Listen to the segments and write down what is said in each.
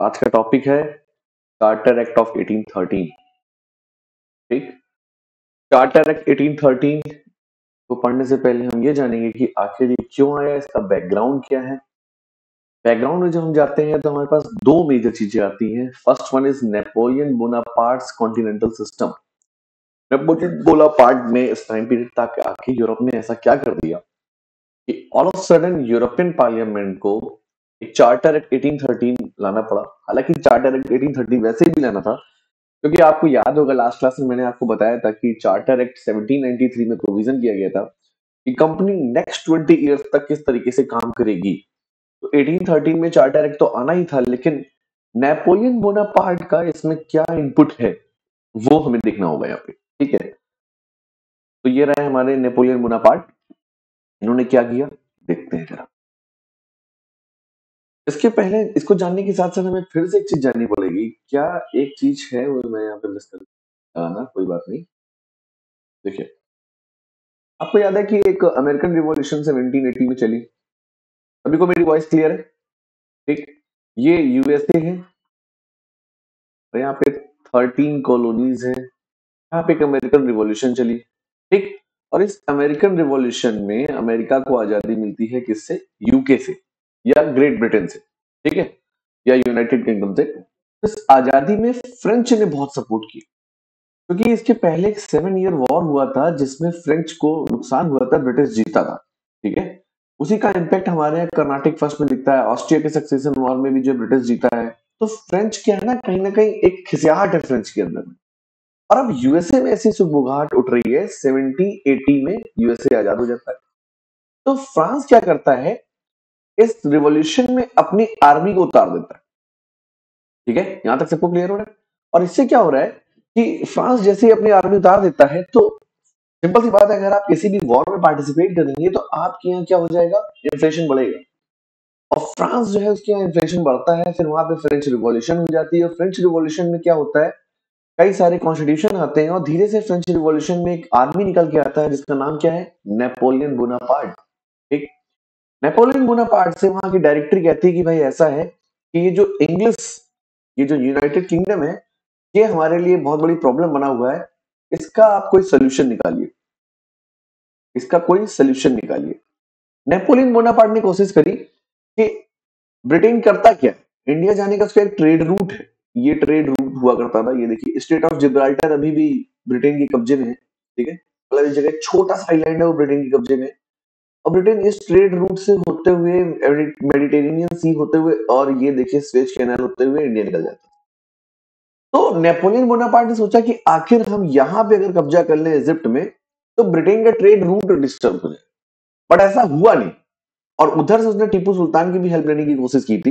आज का टॉपिक है चार्टर एक्ट ऑफ 1813। ठीक। चार्टर एक्ट 1813 को पढ़ने से पहले हम ये जानेंगे कि आखिर ये क्यों आया, इसका बैकग्राउंड क्या है। बैकग्राउंड में जब हम जाते हैं तो हमारे पास दो मेजर चीजें आती हैं। First one is Napoleon Bonaparte's continental system. Napoleon Bonaparte ने इस टाइम पीरियड तक आके यूरोप में ऐसा क्या कर दिया कि all of sudden European parliament को एक चार्टर एक्ट 1813 लाना पड़ा। हालांकि चार्टर एक्ट 1813 वैसे भी लाना था क्योंकि आपको याद होगा लास्ट क्लास में मैंने आपको बताया था कि चार्टर एक्ट 1793 में प्रोविजन किया गया था कि कंपनी नेक्स्ट 20 इयर्स तक किस तरीके से काम करेगी। तो 1813 में चार्टर एक्ट तो आना ही था, लेकिन नेपोलियन बोनापार्ट का इसमें क्या इनपुट है वो हमें देखना होगा यहाँ पे। ठीक है, तो ये रहे हमारे नेपोलियन बोनापार्ट। इन्होंने क्या किया देखते हैं जरा। इसके पहले इसको जानने के साथ साथ हमें फिर से एक चीज जाननी पड़ेगी। क्या एक चीज है वो मैं यहाँ पे मिस कर ना, कोई बात नहीं। देखिए, आपको याद है कि एक अमेरिकन रिवॉल्यूशन 1780 में चली। सभी को मेरी वॉइस क्लियर है? ठीक। ये यूएसए है और यहाँ पे 13 कॉलोनीज है। यहाँ पे एक अमेरिकन रिवॉल्यूशन चली। ठीक। और इस अमेरिकन रिवॉल्यूशन में अमेरिका को आजादी मिलती है किससे? यूके से या ग्रेट ब्रिटेन से। ठीक है, या यूनाइटेड किंगडम से। इस आजादी में फ्रेंच ने बहुत सपोर्ट किया क्योंकि इसके पहले एक 7 ईयर वॉर हुआ था जिसमें फ्रेंच को नुकसान हुआ था, ब्रिटिश जीता था। ठीक है, उसी का इम्पैक्ट हमारे यहाँ कर्नाटिक फर्स्ट में दिखता है। ऑस्ट्रिया के सक्सेशन वॉर में भी जो ब्रिटिश जीता है, तो फ्रेंच क्या है ना कहीं एक खिसियाहट है फ्रेंच के अंदर में। और अब यूएसए में ऐसी सुगबुगाहट उठ रही है, 1780 में यूएसए आजाद हो जाता है। तो फ्रांस क्या करता है, इस रिवॉल्यूशन में अपनी आर्मी को उतार देता है। ठीक है, यहां तक सबको क्लियर हो रहा है? और इससे क्या हो रहा है कि फ्रांस जैसे ही अपनी आर्मी उतार देता है, तो सिंपल सी बात है, अगर आप किसी भी वॉर में पार्टिसिपेट करेंगे तो आपके यहाँ क्या हो जाएगा? इन्फ्लेशन बढ़ेगा। और फ्रांस जो है उसके यहाँ इन्फ्लेशन बढ़ता है, फिर वहां पे फ्रेंच रिवॉल्यूशन हो जाती है। और फ्रेंच रिवॉल्यूशन में क्या होता है, कई सारे कॉन्स्टिट्यूशन आते हैं और धीरे से फ्रेंच रिवॉल्यूशन में एक आर्मी निकल के आता है जिसका नाम क्या है? Napoleon Bonaparte. ठीक। नेपोलियन बोनापार्ट से वहां की डायरेक्टरी कहती है कि भाई ऐसा है कि ये जो यूनाइटेड किंगडम है, ये हमारे लिए बहुत बड़ी प्रॉब्लम बना हुआ है। इसका आप कोई सोल्यूशन निकालिए, इसका कोई सोल्यूशन निकालिए। नेपोलियन बोनापार्ट ने कोशिश करी कि ब्रिटेन करता क्या है, इंडिया जाने का उसका एक ट्रेड रूट है। ये ट्रेड रूट हुआ करता था। ये देखिए, स्टेट ऑफ जिब्राल्टर अभी भी ब्रिटेन के कब्जे में है। ठीक है, मतलब इस जगह छोटा सा आइलैंड है, वो ब्रिटेन के कब्जे में है। और ब्रिटेन इस ट्रेड रूट से होते हुए मेडिटेरेनियन सी होते हुए और ये देखिए स्वेज कैनाल होते हुए इंडिया निकल जाता है। तो नेपोलियन बोनापार्ट ने सोचा कि आखिर हम यहां पे अगर कब्जा कर लें इजिप्ट में, तो ब्रिटेन का ट्रेड रूट डिस्टर्ब हो जाए। बट ऐसा हुआ नहीं। और उधर से उसने टीपू सुल्तान की भी हेल्प लेने की कोशिश की थी,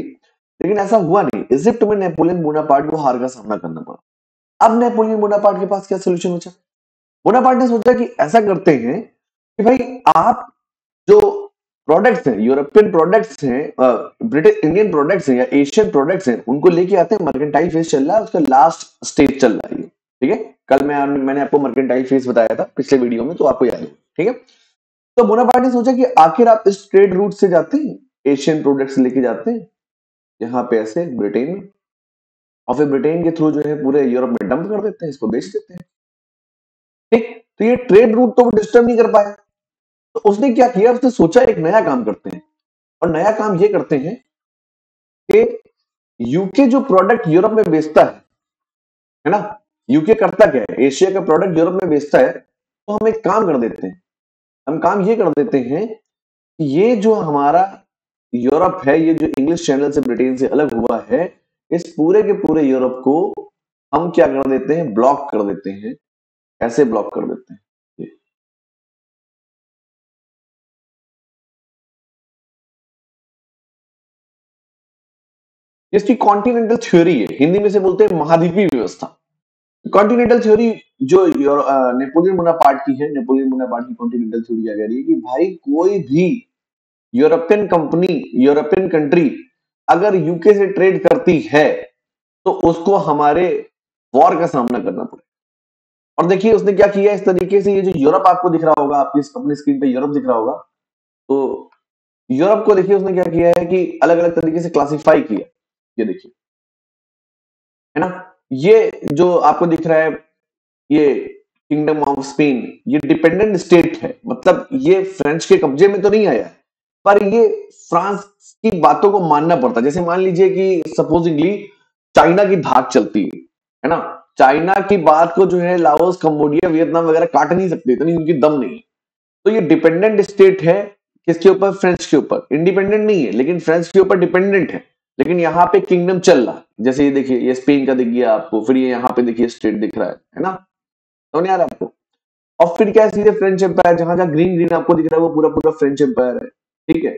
लेकिन ऐसा हुआ नहीं। इजिप्ट में नेपोलियन बोनापार्ट को हार का सामना करना पड़ा। अब नेपोलियन बोनापार्ट के पास क्या सोल्यूशन बचा? बोनापार्ट ने सोचा कि ऐसा करते हैं कि भाई आप जो प्रोडक्ट्स हैं, यूरोपियन प्रोडक्ट्स हैं, ब्रिटिश इंडियन प्रोडक्ट्स हैं या एशियन प्रोडक्ट्स हैं, उनको लेके आते हैं। मर्केंटाइल फेज चल रहा है, उसका लास्ट स्टेज चल रहा है। ठीक है, कल मैंने आपको मर्केंटाइल फेज बताया था पिछले वीडियो में, तो आपको याद है। ठीक है, तो बोनापार्ट ने सोचा कि आखिर आप इस ट्रेड रूट से जाते हैं, एशियन प्रोडक्ट्स लेके जाते हैं यहाँ पे ऐसे ब्रिटेन में, और फिर ब्रिटेन के थ्रू जो है पूरे यूरोप में डंप कर देते हैं, इसको बेच देते हैं। ठीक। तो ये ट्रेड रूट तो वो डिस्टर्ब नहीं कर पाया। तो उसने क्या किया, उसने सोचा एक नया काम करते हैं। और नया काम ये करते हैं कि यूके जो प्रोडक्ट यूरोप में बेचता है ना, यूके करता क्या है, एशिया का प्रोडक्ट यूरोप में बेचता है। तो हम एक काम कर देते हैं, हम काम ये कर देते हैं कि ये जो हमारा यूरोप है, ये जो इंग्लिश चैनल से ब्रिटेन से अलग हुआ है, इस पूरे के पूरे यूरोप को हम क्या कर देते हैं? ब्लॉक कर देते हैं। ऐसे ब्लॉक कर देते हैं। इसकी कॉन्टिनेंटल थ्योरी है, हिंदी में से बोलते हैं महाद्वीपीय व्यवस्था। कॉन्टिनेंटल थ्योरी जो नेपोलियन बोनापार्ट की है, नेपोलियन बोनापार्ट की कॉन्टिनेंटल थ्योरी क्या कह रही है कि भाई कोई भी यूरोपियन कंपनी, यूरोपियन कंट्री अगर यूके से ट्रेड करती है तो उसको हमारे वॉर का सामना करना पड़ेगा। और देखिए उसने क्या किया इस तरीके से, ये जो यूरोप आपको दिख रहा होगा, आपकी अपनी स्क्रीन पे यूरोप दिख रहा होगा, तो यूरोप को देखिए उसने क्या किया है कि अलग अलग तरीके से क्लासिफाई किया। ये देखिए, है ना। ये जो आपको दिख रहा है, ये किंगडम ऑफ स्पेन, ये डिपेंडेंट स्टेट है, मतलब ये फ्रेंच के कब्जे में तो नहीं आया, पर ये फ्रांस की बातों को मानना पड़ता है। जैसे मान लीजिए कि सपोजिंगली चाइना की धाक चलती है ना, चाइना की बात को जो है लाओस, कंबोडिया, वियतनाम वगैरह काट नहीं सकते, इतनी उनकी दम नहीं। तो ये डिपेंडेंट स्टेट है किसके ऊपर? फ्रेंच के ऊपर। इंडिपेंडेंट नहीं है लेकिन फ्रेंच के ऊपर डिपेंडेंट है, लेकिन यहाँ पे किंगडम चल रहा है। जैसे ये देखिए, ये स्पेन का दिख गया आपको, फिर ये यहाँ पे देखिए स्टेट दिख रहा है ना, तो नहीं आ रहा आपको। और फिर क्या है, सीधे फ्रेंच एम्पायर, जहां जहां ग्रीन ग्रीन आपको दिख रहा है वो पूरा पूरा फ्रेंच एम्पायर है, ठीक है।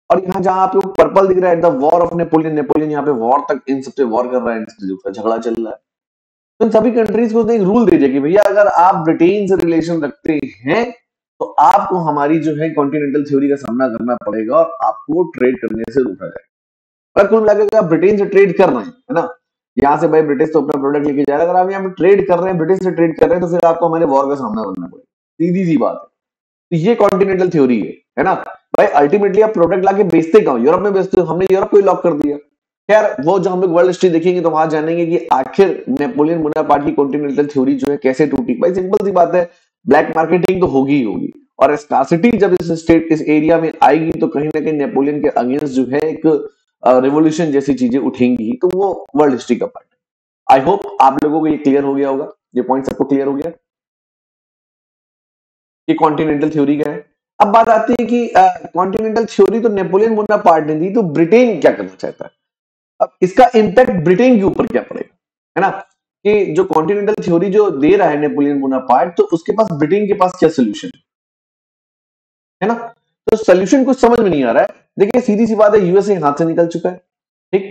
और यहाँ जहां आपको पर्पल दिख रहा है, the war of Napoleon, Napoleon यहाँ पे वॉर तक इन सबसे वॉर कर रहा है, इनसे झगड़ा चल रहा है। तो इन सभी कंट्रीज को उसने एक रूल दे दिया कि भैया अगर आप ब्रिटेन से रिलेशन रखते हैं तो आपको हमारी जो है कॉन्टिनेंटल थ्योरी का सामना करना पड़ेगा और आपको ट्रेड करने से रोका जाएगा। पर कुल मिलाकर अगर आप ब्रिटेन से ट्रेड कर रहे हैं, है ना, यहाँ से भाई ब्रिटिश तो अपना प्रोडक्ट लेके जा रहा है, अगर आप यहाँ पे ट्रेड कर रहे हैं, ब्रिटिश से ट्रेड कर रहे हैं, तो फिर आपको हमारे वॉर का सामना करना पड़ेगा, सीधी सी बात है। तो ये कॉन्टिनेंटल थ्योरी है ना। भाई अल्टीमेटली आप प्रोडक्ट लाके बेचते कहाँ? यूरोप में बेचते हो, हमने यूरोप को ही लॉक कर दिया। खैर वो जो हम लोग वर्ल्ड हिस्ट्री देखेंगे तो वहां जानेंगे कि आखिर नेपोलियन बोनापार्ट की कॉन्टिनेंटल थ्योरी जो है कैसे टूटी। भाई सिंपल सी बात है, ब्लैक मार्केटिंग तो होगी ही होगी, और स्कार्सिटी जब इस स्टेट, इस एरिया में आएगी तो कहीं ना कहीं नेपोलियन के अगेंस्ट जो है एक रिवोल्यूशन जैसी चीजें उठेंगी, तो वो वर्ल्ड हिस्ट्री का पार्ट है। आई होप आप लोगों को ये क्लियर हो गया होगा, ये पॉइंट सबको क्लियर हो गया कि कॉन्टिनेंटल थ्योरी क्या है। अब बात आती है कि कॉन्टिनेंटल थ्योरी तो नेपोलियन बोनापार्ट ने दी, तो ब्रिटेन क्या करना चाहता है? अब इसका इम्पैक्ट ब्रिटेन के ऊपर क्या पड़ेगा, है ना, कि जो कॉन्टिनेंटल थ्योरी जो दे रहा है नेपोलियन बोनापार्ट, तो उसके पास, ब्रिटेन के पास क्या सोल्यूशन है ना। तो सोल्यूशन कुछ समझ में नहीं आ रहा है। देखिए सीधी सी बात है, यूएसए हाथ से निकल चुका है, ठीक।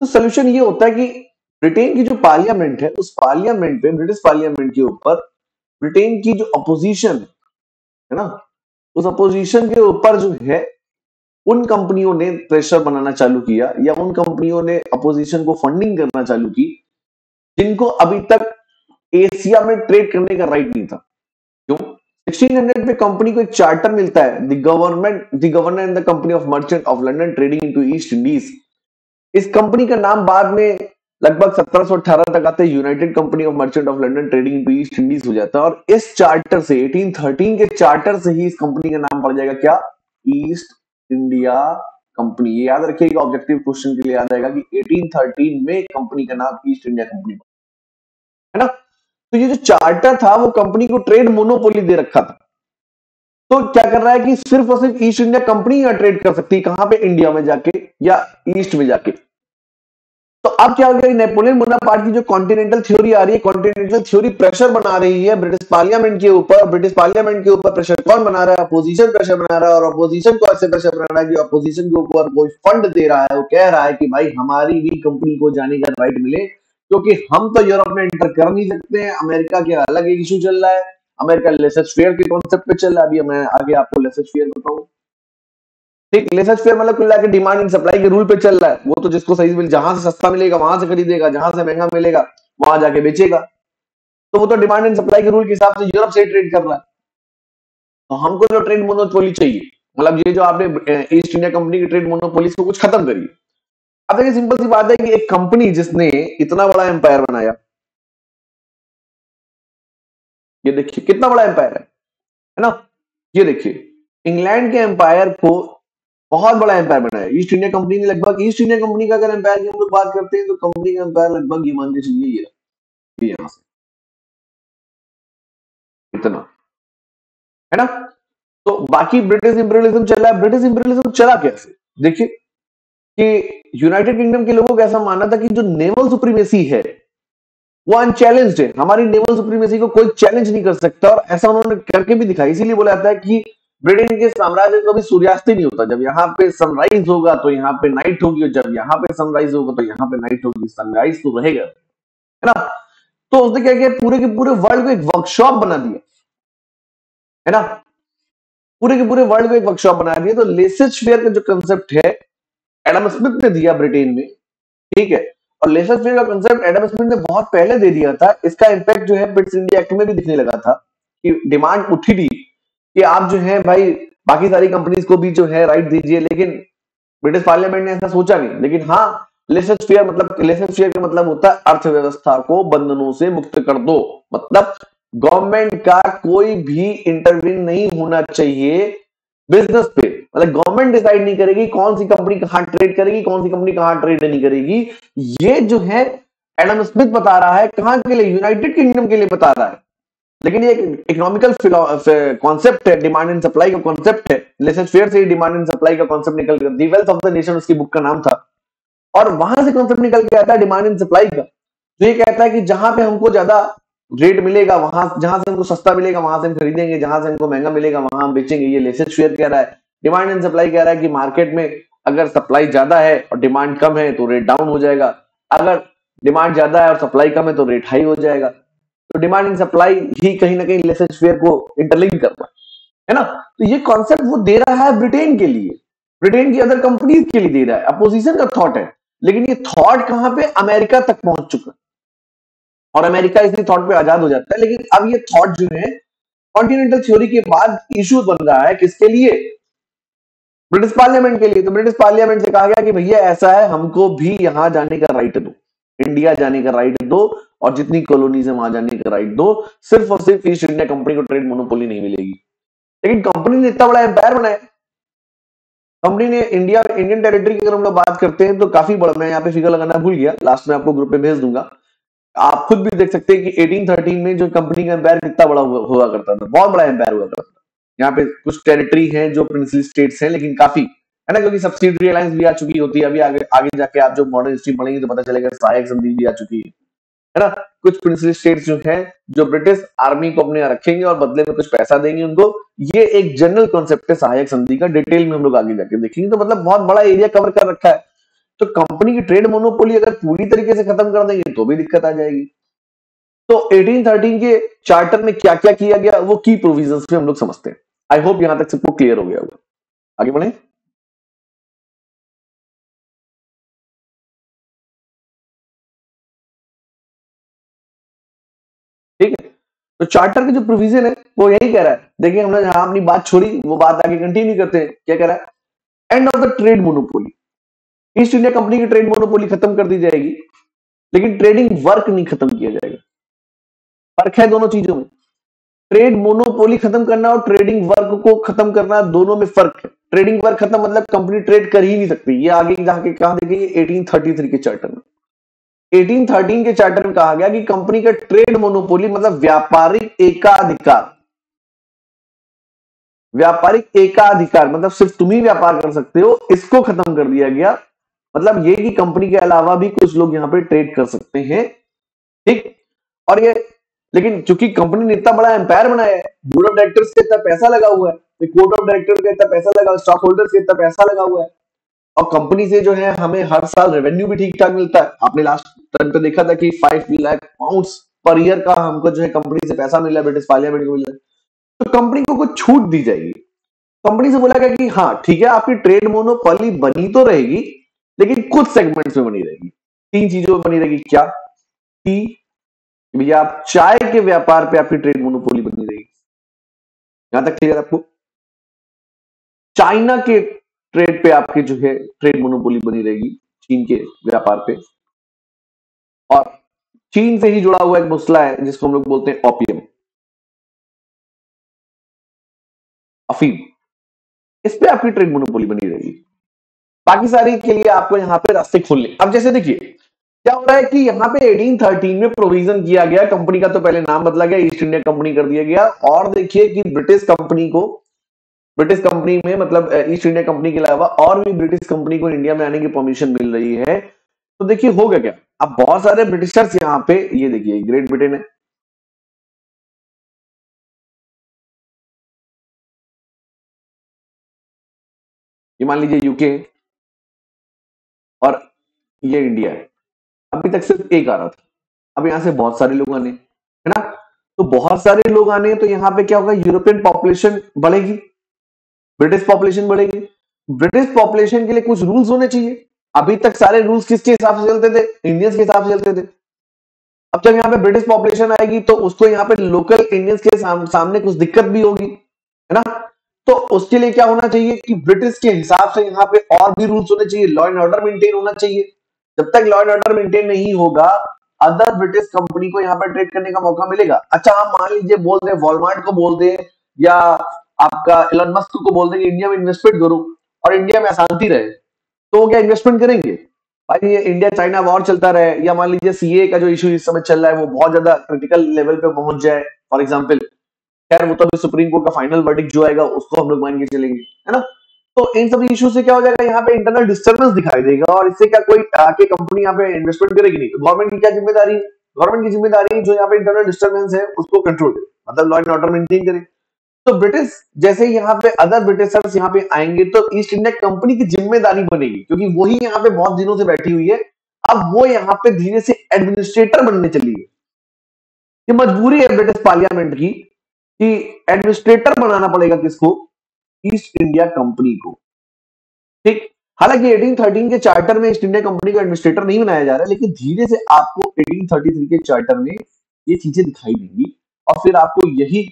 तो सोल्यूशन ये होता है कि ब्रिटेन की जो पार्लियामेंट है, उस पार्लियामेंट पे, ब्रिटिश पार्लियामेंट के ऊपर ब्रिटेन की जो अपोजिशन है ना, उस अपोजिशन के ऊपर जो है उन कंपनियों ने प्रेशर बनाना चालू किया, या उन कंपनियों ने अपोजिशन को फंडिंग करना चालू की जिनको अभी तक एशिया में ट्रेड करने का राइट नहीं था। क्यों? 1600 में कंपनी को एक चार्टर मिलता है, the governor and the company of merchant of London trading into east Indies. इस कंपनी का नाम बाद में लगभग 1718 तक आते United company of merchant of London trading into east Indies हो जाता है। और इस चार्टर से, 1813 के चार्टर से ही इस कंपनी का नाम पड़ जाएगा क्या? East India company. ये याद रखिएगा, ऑब्जेक्टिव क्वेश्चन के लिए याद आएगा कि 1813 में कंपनी का नाम ईस्ट इंडिया कंपनी है ना। तो ये जो चार्टर था वो कंपनी को ट्रेड मोनोपोली दे रखा था। तो क्या कर रहा है कि सिर्फ और सिर्फ ईस्ट इंडिया कंपनी यहाँ ट्रेड कर सकती है, कहां पे? इंडिया में जाके या ईस्ट में जाके। तो अब क्या हो गया, नेपोलियन बोनापार्ट की जो कॉन्टिनेंटल थ्योरी आ रही है, कॉन्टिनेंटल थ्योरी प्रेशर बना रही है ब्रिटिश पार्लियामेंट के ऊपर। ब्रिटिश पार्लियामेंट के ऊपर प्रेशर कौन बना रहा है? अपोजिशन प्रेशर बना रहा है। और अपोजिशन को ऐसे प्रेशर बना रहा है कि अपोजिशन के ऊपर कोई फंड दे रहा है, वो कह रहा है कि भाई हमारी भी कंपनी को जाने का राइट मिले, क्योंकि हम तो यूरोप में एंटर कर नहीं सकते हैं। अमेरिका के अलग एक इशू चल रहा है, अमेरिका लेसर-फेयर के कॉन्सेप्ट पे चल रहा है। अभी मैं आगे आपको लेसर-फेयर बताऊं, ठीक। लेसर-फेयर मतलब कुल मिलाकर डिमांड एंड सप्लाई के रूल पे चल रहा है। वो तो जिसको सही मिल, जहां से सस्ता मिलेगा वहां से खरीदेगा, जहां से महंगा मिलेगा वहां जाके बेचेगा। तो वो तो डिमांड एंड सप्लाई के रूल के हिसाब से यूरोप से ट्रेड कर रहा है। तो हमको जो ट्रेड मोनोपोली चाहिए, मतलब ये जो आपने ईस्ट इंडिया कंपनी की ट्रेड मोनोपोली को कुछ खत्म करिए। अब देखिए सिंपल सी बात है कि एक कंपनी जिसने इतना बड़ा एम्पायर बनाया, ये देखिए कितना बड़ा एम्पायर है ना। ये देखिए इंग्लैंड के एम्पायर को बहुत बड़ा एम्पायर बनाया ईस्ट इंडिया कंपनी ने। लगभग ईस्ट इंडिया कंपनी का अगर एम्पायर की हम लोग बात करते हैं तो कंपनी का एम्पायर लगभग ये मान के चलिए ये यहाँ से इतना है ना। तो बाकी ब्रिटिश इंपीरियलिज्म चल रहा है। ब्रिटिश इंपीरियलिज्म चला कैसे? देखिए कि यूनाइटेड किंगडम के लोगों को ऐसा मानना था कि जो नेवल सुप्रीमेसी है वो अनचैलेंज्ड है, हमारी नेवल सुप्रीमेसी को कोई चैलेंज नहीं कर सकता। और ऐसा उन्होंने करके भी दिखाई। इसीलिए बोला जाता है कि ब्रिटेन के साम्राज्य का भी सूर्यास्त ही नहीं होता। जब यहाँ पे सनराइज होगा तो यहाँ पे नाइट होगी, और जब यहाँ पे सनराइज होगा तो यहाँ पे नाइट होगी। सनराइज तो रहेगा, है ना। तो उसने क्या किया, पूरे के पूरे वर्ल्ड को एक वर्कशॉप बना दिया, है ना। पूरे के पूरे वर्ल्ड को एक वर्कशॉप बना दिया। तो लेसर-फेयर का जो कंसेप्ट है एडम स्मिथ ने दिया ब्रिटेन में, ठीक है। और लेसर-फेयर का कंसेप्ट एडम स्मिथ ने बहुत पहले दे दिया था। इसका इंपैक्ट जो है ब्रिटिश इंडिया एक्ट में भी दिखने लगा था कि डिमांड उठी थी कि आप जो है भाई बाकी सारी कंपनीज को भी जो है राइट दीजिए। लेकिन ब्रिटिश पार्लियामेंट ने ऐसा सोचा नहीं। लेकिन हाँ, लेसेस फेयर का मतलब होता है अर्थव्यवस्था को बंधनों से मुक्त कर दो। मतलब गवर्नमेंट का कोई भी इंटरवीन नहीं होना चाहिए बिजनेस पे। मतलब गवर्नमेंट डिसाइड नहीं करेगी कौन सी कंपनी कहां ट्रेड करेगी, कौन सी कंपनी कहां ट्रेड नहीं करेगी। ये जो है एडम स्मिथ बता रहा है, कहां के लिए? यूनाइटेड किंगडम के लिए बता रहा है। लेकिन ये इकोनॉमिकल कॉन्सेप्ट है, डिमांड एंड सप्लाई का कॉन्सेप्ट है। लेसेस फेयर से डिमांड एंड सप्लाई का कॉन्सेप्ट निकल गया। दी वेल्थ ऑफ द नेशन उसकी बुक का नाम था, और वहां से कॉन्सेप्ट निकल के आता है डिमांड एंड सप्लाई का। तो ये कहता है कि जहां पे हमको ज्यादा रेट मिलेगा, वहां जहां से हमको सस्ता मिलेगा वहां से हम खरीदेंगे, जहां से हमको महंगा मिलेगा वहां हम बेचेंगे। ये लेसेस फेयर कह रहा है। डिमांड एंड सप्लाई कह रहा है कि मार्केट में अगर सप्लाई ज्यादा है और डिमांड कम है तो रेट डाउन हो जाएगा, अगर डिमांड ज्यादा है और सप्लाई कम है तो रेट हाई हो जाएगा। तो डिमांड एंड सप्लाई ही कहीं ना कहीं लेसेस फेयर को इंटरलिंक कर रहा है ना। तो ये कॉन्सेप्ट वो दे रहा है ब्रिटेन के लिए, ब्रिटेन की अदर कंपनीज के लिए दे रहा है। अपोजिशन का थॉट है, लेकिन ये थॉट कहां पे? अमेरिका तक पहुंच चुका है, और अमेरिका इसी थॉट पे आजाद हो जाता है। लेकिन अब ये थॉट जो है कॉन्टिनेंटल थ्योरी के बाद इशू बन रहा है किसके लिए? ब्रिटिश पार्लियामेंट के लिए। तो ब्रिटिश पार्लियामेंट से कहा गया कि भैया ऐसा है, हमको भी यहां जाने का राइट दो, इंडिया जाने का राइट दो, और जितनी कॉलोनीज है वहां जाने का राइट दो। सिर्फ और सिर्फ ईस्ट इंडिया कंपनी को ट्रेड मोनोपोली नहीं मिलेगी। लेकिन कंपनी ने इतना बड़ा एम्पायर बनाया। कंपनी ने इंडियन टेरिटरी की अगर हम लोग बात करते हैं तो काफी बड़ा, मैं यहाँ पे फिगर लगाना भूल गया, लास्ट में आपको ग्रुप पे भेज दूंगा, आप खुद भी देख सकते हैं कि 1813 में जो कंपनी का एम्पायर कितना बड़ा हुआ करता था, बहुत बड़ा एम्पायर हुआ करता था। यहाँ पे कुछ टेरिटरी हैं जो प्रिंसली स्टेट्स हैं, लेकिन काफी है ना, क्योंकि सब्सिडरी अलायंस भी आ चुकी होती है। अभी आगे आगे जाके आप जो मॉडर्न हिस्ट्री पढ़ेंगे तो पता चलेगा सहायक संधि भी आ चुकी है ना। कुछ प्रिंसली स्टेट्स जो हैं जो ब्रिटिश आर्मी को अपने यहाँ रखेंगे और बदले में कुछ पैसा देंगे उनको। ये एक जनरल कॉन्सेप्ट है सहायक संधि का, डिटेल में हम लोग आगे जाके देखेंगे। तो मतलब बहुत बड़ा एरिया कवर कर रखा है। तो कंपनी की ट्रेड मोनोपोली अगर पूरी तरीके से खत्म कर देंगे तो भी दिक्कत आ जाएगी। तो 1813 के चार्टर में क्या क्या किया गया वो की प्रोविजंस पे हम लोग समझते हैं। आई होप यहां तक सबको क्लियर हो गया होगा। आगे बढ़े। ठीक है, तो चार्टर की जो प्रोविजन है वो यही कह रहा है। देखिए हमने जहां अपनी बात छोड़ी वो बात आगे कंटिन्यू करते हैं। क्या कह रहा है? End of the trade monopoly. East India company की ट्रेड मोनोपोली खत्म कर दी जाएगी, लेकिन ट्रेडिंग वर्क नहीं खत्म किया जाएगा। फर्क है दोनों चीजों में। ट्रेड मोनोपोली खत्म करना और ट्रेडिंग वर्क को खत्म करना, दोनों में फर्क है। ट्रेडिंग वर्क खत्म मतलब कंपनी ट्रेड कर ही नहीं सकती। ये आगे जाके कहा देखिए 1833 के चार्टर में, 1813 के चार्टर में कहा गया कि कंपनी का ट्रेड मोनोपोली मतलब व्यापारिक एकाधिकार मतलब सिर्फ तुम ही व्यापार कर सकते हो, इसको खत्म कर दिया गया। मतलब ये कि कंपनी के अलावा भी कुछ लोग यहां पे ट्रेड कर सकते हैं। ठीक, और ये लेकिन चूंकि कंपनी ने इतना बड़ा एम्पायर बनाया है, बोर्ड ऑफ डायरेक्टर्स का इतना पैसा लगा हुआ है, कोर्ट ऑफ डायरेक्टर का इतना पैसा लगा, स्टॉक होल्डर्स का इतना पैसा लगा हुआ है, और कंपनी से जो है हमें हर साल रेवेन्यू भी ठीक ठाक मिलता है। आपने लास्ट टाइम पे देखा था कि 5 लाख पाउंड्स पर ईयर का हमको जो है कंपनी से पैसा मिला, ब्रिटिश पार्लियामेंट को मिला। तो कंपनी को कुछ छूट दी जाएगी। कंपनी से बोला गया कि हाँ ठीक है, आपकी ट्रेड मोनोपोली बनी तो रहेगी, लेकिन कुछ सेगमेंट्स में बनी रहेगी। 3 चीजों में बनी रहेगी। क्या? टी, भैया आप चाय के व्यापार पे आपकी ट्रेड मोनोपोली बनी रहेगी। यहां तक क्लियर आपको? चाइना के ट्रेड पे आपकी जो है ट्रेड मोनोपोली बनी रहेगी, चीन के व्यापार पे। और चीन से ही जुड़ा हुआ एक मसला है जिसको हम लोग बोलते हैं ओपियम, अफीम। इस पे आपकी ट्रेड मोनोपोली बनी रहेगी। बाकी सारी के लिए आपको यहाँ पे रास्ते खोलने। अब जैसे देखिए क्या हो रहा है कि यहाँ पे 1813 में प्रोविजन किया गया, कंपनी का तो पहले नाम बदला गया, ईस्ट इंडिया कंपनी कर दिया गया। और देखिए कि ब्रिटिश कंपनी में मतलब ईस्ट इंडिया कंपनी के अलावा और भी ब्रिटिश कंपनी को इंडिया में आने की परमिशन मिल रही है। तो देखिए हो गया क्या, अब बहुत सारे ब्रिटिशर्स यहाँ पे, ये देखिए ग्रेट ब्रिटेन है, ये मान लीजिए यूके है, और ये इंडिया है। अभी तक सिर्फ एक आ रहा था, अब यहां से बहुत सारे लोग आने, है ना। तो बहुत सारे लोग आने तो यहाँ पे क्या होगा, यूरोपियन पॉपुलेशन बढ़ेगी, ब्रिटिश पॉपुलेशन बढ़ेगी। ब्रिटिश पॉपुलेशन के लिए कुछ रूल्स होने चाहिए। अभी तक सारे रूल्स किसके हिसाब से चलते थे? इंडियंस के हिसाब से चलते थे। अब जब यहाँ पे ब्रिटिश पॉपुलेशन आएगी तो उसको यहाँ पे लोकल इंडियंस के सामने कुछ दिक्कत भी होगी, है ना। तो उसके लिए क्या होना चाहिए कि ब्रिटिश के हिसाब से यहाँ पे और भी रूल्स होने चाहिए, लॉ एंड ऑर्डर मेंटेन होना चाहिए। जब तक लॉ एंड ऑर्डर मेंटेन नहीं होगा अदर ब्रिटिश कंपनी को यहाँ पर ट्रेड करने का मौका मिलेगा। अच्छा, हम मान लीजिए बोल दे, वॉलमार्ट को बोल दे या आपका एलन मस्क को बोल दे कि इंडिया में इन्वेस्टमेंट करो और इंडिया में अशांति रहे, तो वो क्या इन्वेस्टमेंट करेंगे? भाई ये इंडिया चाइना वॉर चलता रहे, या मान लीजिए सीए का जो इशू इस समय चल रहा है वो बहुत ज्यादा क्रिटिकल लेवल पे पहुंच जाए फॉर एग्जाम्पल, खैर वो तो अभी सुप्रीम कोर्ट का फाइनल वर्डिक्ट जो आएगा उसको हम लोग मान के चलेंगे, है ना। तो इन सभी इशू से क्या हो जाएगा, यहाँ पे इंटरनल डिस्टर्बेंस दिखाई देगा और इससे क्या कोई आके कंपनी यहाँ पे इन्वेस्टमेंट करेगी नहीं। तो गवर्नमेंट की क्या जिम्मेदारी है? गवर्नमेंट की जिम्मेदारी जो यहाँ पे इंटरनल डिस्टर्बेंस है उसको कंट्रोल करे, मतलब लॉ एंड ऑर्डर मेंटेन करे। तो ब्रिटिश जैसे यहाँ पे अदर ब्रिटिशर्स यहाँ पे आएंगे तो ईस्ट इंडिया कंपनी की जिम्मेदारी बनेगी, क्योंकि वही यहाँ पे बहुत दिनों से बैठी हुई है, अब वो यहाँ पे धीरे से एडमिनिस्ट्रेटर बनने चली है। ये मजबूरी है ब्रिटिश पार्लियामेंट की कि एडमिनिस्ट्रेटर बनाना पड़ेगा किसको? ईस्ट इंडिया कंपनी को। ठीक, हालांकि 1813 के चार्टर में ईस्ट इंडिया कंपनी को एडमिनिस्ट्रेटर नहीं बनाया जा रहा है, लेकिन धीरे से आपको 1833 के चार्टर में ये चीजें दिखाई देंगी और फिर आपको यही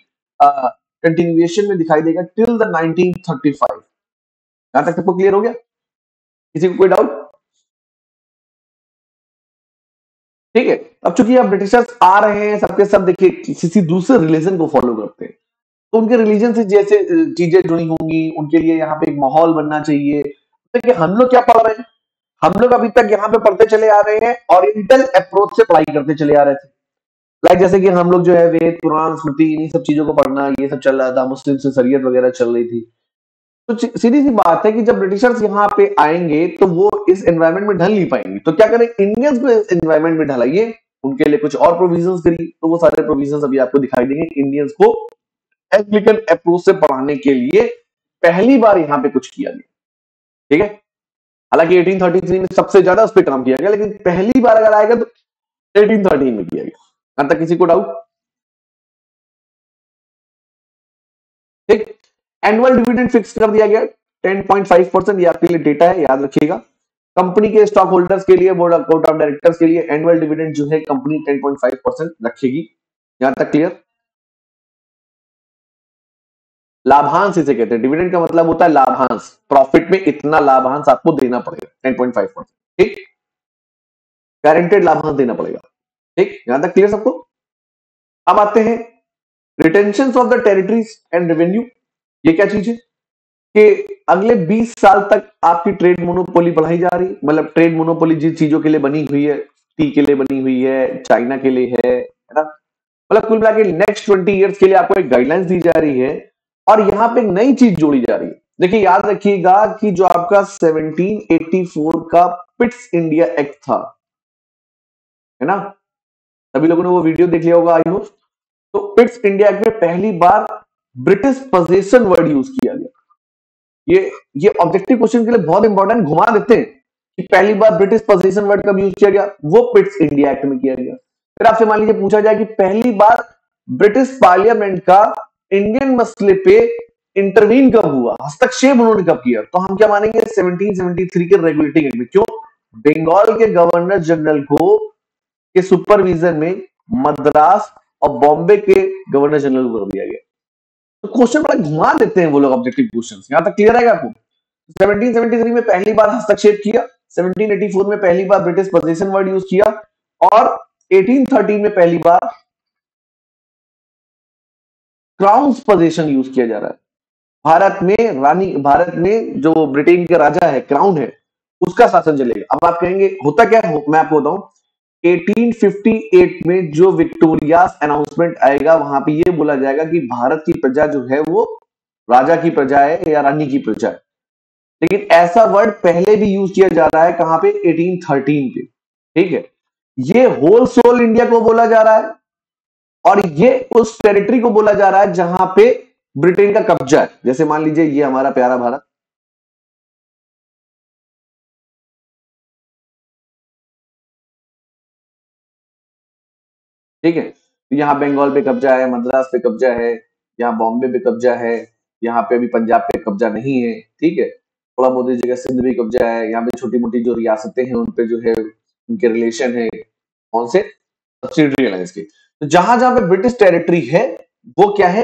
कंटिन्यूएशन में दिखाई देगा टिल द 1935। यहां तक सबको क्लियर हो गया? किसी को कोई डाउट? ठीक है, अब चूंकि अब ब्रिटिशर्स आ रहे हैं सबके सब, देखिए किसी दूसरे रिलीजन को फॉलो करते हैं तो उनके रिलीजन से जैसे चीजें जुड़ी होंगी, उनके लिए यहाँ पे एक माहौल बनना चाहिए। देखिए हम लोग क्या पढ़ रहे हैं, हम लोग अभी तक यहाँ पे पढ़ते चले आ रहे हैं, ओरिएंटल अप्रोच से पढ़ाई करते चले आ रहे थे। लाइक जैसे कि हम लोग जो है वेद पुराण स्मृति इन्हीं सब चीजों को पढ़ना, ये सब चल रहा था, मुस्लिम से शरीयत वगैरह चल रही थी। तो सीधी सी बात है कि जब ब्रिटिशर्स यहाँ पे आएंगे तो वो इस एनवायरमेंट में ढल नहीं पाएंगे, तो क्या करें, इंडियंस को इस एनवायरमेंट में ढलाइए, उनके लिए कुछ और प्रोविजंस करिए। तो वो सारे प्रोविजंस अभी आपको दिखाई देंगे इंडियंस को एंग्लिकन अप्रोच से पढ़ाने के लिए पहली बार यहाँ पे कुछ किया गया। ठीक है, हालांकि 1833 में सबसे ज्यादा उस पर काम किया गया, लेकिन पहली बार अगर आएगा तो 1813 में किया गया। यहां तक किसी को डाउट? ठीक, एनुअल डिविडेंड फिक्स कर दिया गया 10.5%, ये आपके लिए डेटा है, याद रखिएगा। कंपनी के स्टॉक होल्डर्स के लिए, बोर्ड ऑफ डायरेक्टर्स के लिए एनुअल डिविडेंड जो है कंपनी 10.5% रखेगी। यहां तक क्लियर? लाभांश इसे कहते हैं, डिविडेंड का मतलब होता है लाभांश, प्रॉफिट में इतना लाभांश आपको देना पड़ेगा 10.5%। ठीक, गारंटेड लाभांश देना पड़ेगा। ठीक, यहां तक क्लियर सबको? अब आते हैं retention of the territories and revenue. ये क्या चीज है कि अगले 20 साल तक आपकी ट्रेड मोनोपोली बढ़ाई जा रही है, मतलब ट्रेड मोनोपोली जिन चीजों के लिए बनी हुई है, टी के लिए बनी हुई है, चाइना के लिए है ना, मतलब कुल मिला के नेक्स्ट 20 ईयर्स के लिए आपको एक गाइडलाइंस दी जा रही है और यहाँ पे एक नई चीज जोड़ी जा रही है। देखिए याद रखिएगा कि जो आपका 1784 का पिट्स इंडिया एक्ट था, है ना, सभी लोगों ने वो वीडियो देख लिया होगा आई होप। तो पिट्स इंडिया एक्ट में पहली बार ब्रिटिश पोजेशन वर्ड यूज किया गया। ये ऑब्जेक्टिव क्वेश्चन के लिए बहुत इंपॉर्टेंट, घुमा देते हैं कि पहली बार ब्रिटिश पोजेशन वर्ड कब यूज किया गया, वो पिट्स इंडिया एक्ट में किया गया। फिर आपसे मान लीजिए पूछा जाए कि पहली बार ब्रिटिश पार्लियामेंट का इंडियन मसले पे इंटरवीन कब हुआ, हस्तक्षेप उन्होंने कब किया, तो हम क्या मानेंगे 1773 के रेगुलेटिंग एक्ट में। क्यों? बंगाल के गवर्नर जनरल को के सुपरविजन में मद्रास और बॉम्बे के गवर्नर जनरल को कर दिया गया। तो क्वेश्चन बड़ा घुमा देते हैं वो लोग ऑब्जेक्टिव क्वेश्चंस। यहां तक क्लियर है आपको? 1773 में पहली बार हस्तक्षेप किया, 1784 में पहली बार ब्रिटिश पोजीशन वर्ड यूज किया और 1813 में पहली बार क्राउन्स पोजीशन यूज किया जा रहा है। भारत में जो ब्रिटेन के राजा है, क्राउन है, उसका शासन चलेगा। अब आप कहेंगे होता क्या है, मैं आपको बताऊं, 1858 में जो विक्टोरिया अनाउंसमेंट आएगा वहां पे ये बोला जाएगा कि भारत की प्रजा जो है वो राजा की प्रजा है या रानी की प्रजा है। लेकिन ऐसा वर्ड पहले भी यूज किया जा रहा है, कहां पे? 1813 पे। ठीक है, ये होल सोल इंडिया को बोला जा रहा है और ये उस टेरिटरी को बोला जा रहा है जहां पे ब्रिटेन का कब्जा है। जैसे मान लीजिए ये हमारा प्यारा भारत, ठीक है, तो यहाँ बंगाल पे कब्जा है, मद्रास पे कब्जा है, यहाँ बॉम्बे पे कब्जा है, यहाँ पे अभी पंजाब पे कब्जा नहीं है। ठीक है, थोड़ा बहुत जगह सिंध भी कब्जा है, यहाँ पे छोटी मोटी जो रियासतें हैं उन पे जो है उनके रिलेशन है, कौन से? सब्सिडरी अलायंस के। तो जहां जहां पे ब्रिटिश टेरिटरी है वो क्या है,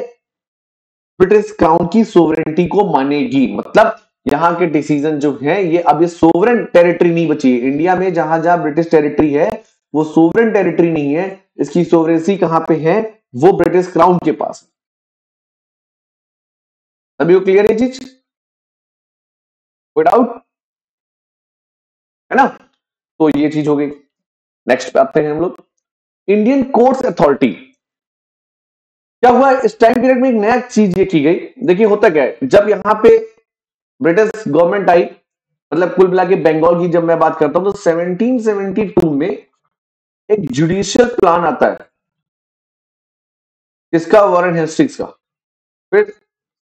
ब्रिटिश क्राउन की सोवरेनिटी को मानेगी। मतलब यहाँ के डिसीजन जो है ये अब ये सोवरेन टेरिटरी नहीं बची है इंडिया में। जहां जहां ब्रिटिश टेरिटरी है वो सोवरेन टेरिटरी नहीं है, इसकी सोवरेंसी कहां पे है, वो ब्रिटिश क्राउन के पास है। सभी को क्लियर है चीज? कोई डाउट है ना? तो ये चीज हो गई। नेक्स्ट पे आते हैं हम लोग, इंडियन कोर्ट्स अथॉरिटी। क्या हुआ इस टाइम पीरियड में, एक नया चीज ये की गई। देखिए होता क्या है, जब यहां पे ब्रिटिश गवर्नमेंट आई, मतलब कुल मिला के बंगाल की जब मैं बात करता हूं, तो 1772 में एक जुडिशियल प्लान आता है, किसका? वॉरेन हेस्टिंग्स का। फिर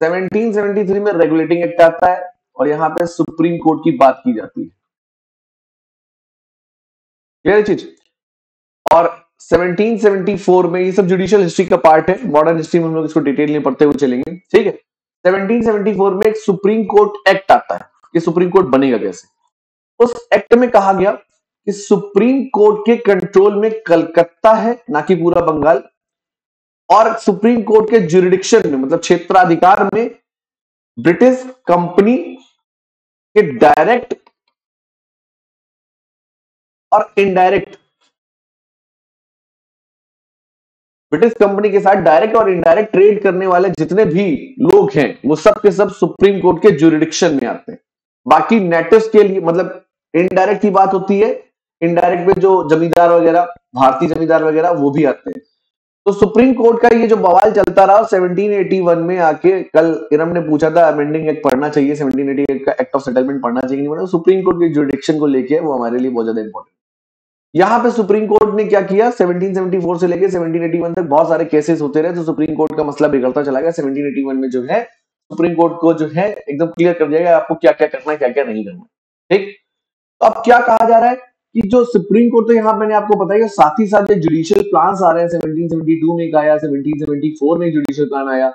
1773 में रेगुलेटिंग एक्ट आता है और यहां पे सुप्रीम कोर्ट की बात की जाती है। क्लियर चीज? और 1774 में, ये सब जुडिशियल हिस्ट्री का पार्ट है, मॉडर्न हिस्ट्री में हम लोग इसको डिटेल में पढ़ते हुए चलेंगे, ठीक है। 1774 में एक सुप्रीम कोर्ट एक्ट आता है कि सुप्रीम कोर्ट बनेगा कैसे। उस एक्ट में कहा गया कि सुप्रीम कोर्ट के कंट्रोल में कलकत्ता है, ना कि पूरा बंगाल, और सुप्रीम कोर्ट के ज्यूरिडिक्शन में, मतलब क्षेत्राधिकार में, ब्रिटिश कंपनी के डायरेक्ट और इनडायरेक्ट, ब्रिटिश कंपनी के साथ डायरेक्ट और इनडायरेक्ट ट्रेड करने वाले जितने भी लोग हैं वो सब के सब सुप्रीम कोर्ट के ज्यूरिडिक्शन में आते हैं। बाकी नेटिव्स के लिए, मतलब इनडायरेक्ट की बात होती है, इनडायरेक्ट में जो जमींदार वगैरह, भारतीय जमींदार वगैरह, वो भी आते हैं। तो सुप्रीम कोर्ट का ये जो बवाल चलता रहा, 1781 में आके, कल इरम ने पूछा था अमेंडिंग एक्ट पढ़ना चाहिए, 1788 का एक्ट ऑफ सेटलमेंट पढ़ना चाहिए नहीं पढ़ना, सुप्रीम कोर्ट के ज्यूरिडिक्शन को लेके वो हमारे लिए बहुत ज्यादा इंपॉर्टेंट। यहां पे सुप्रीम कोर्ट ने क्या किया, 1774 से लेके 1781 तक बहुत सारे केसेस होते रहे, तो सुप्रीम कोर्ट का मसला बिगड़ता चला गया। 1781 में जो है सुप्रीम कोर्ट को जो है एकदम क्लियर कर दिया गया आपको क्या क्या करना है, क्या क्या नहीं करना, ठीक। तो अब क्या कहा जा रहा है कि जो सुप्रीम कोर्ट, तो यहाँ मैंने आपको बताया, साथ ही साथ जो जुडिशियल प्लान्स आ रहे हैं, 1772 में एक आया, 1774 में जुडिशियल प्लान आया,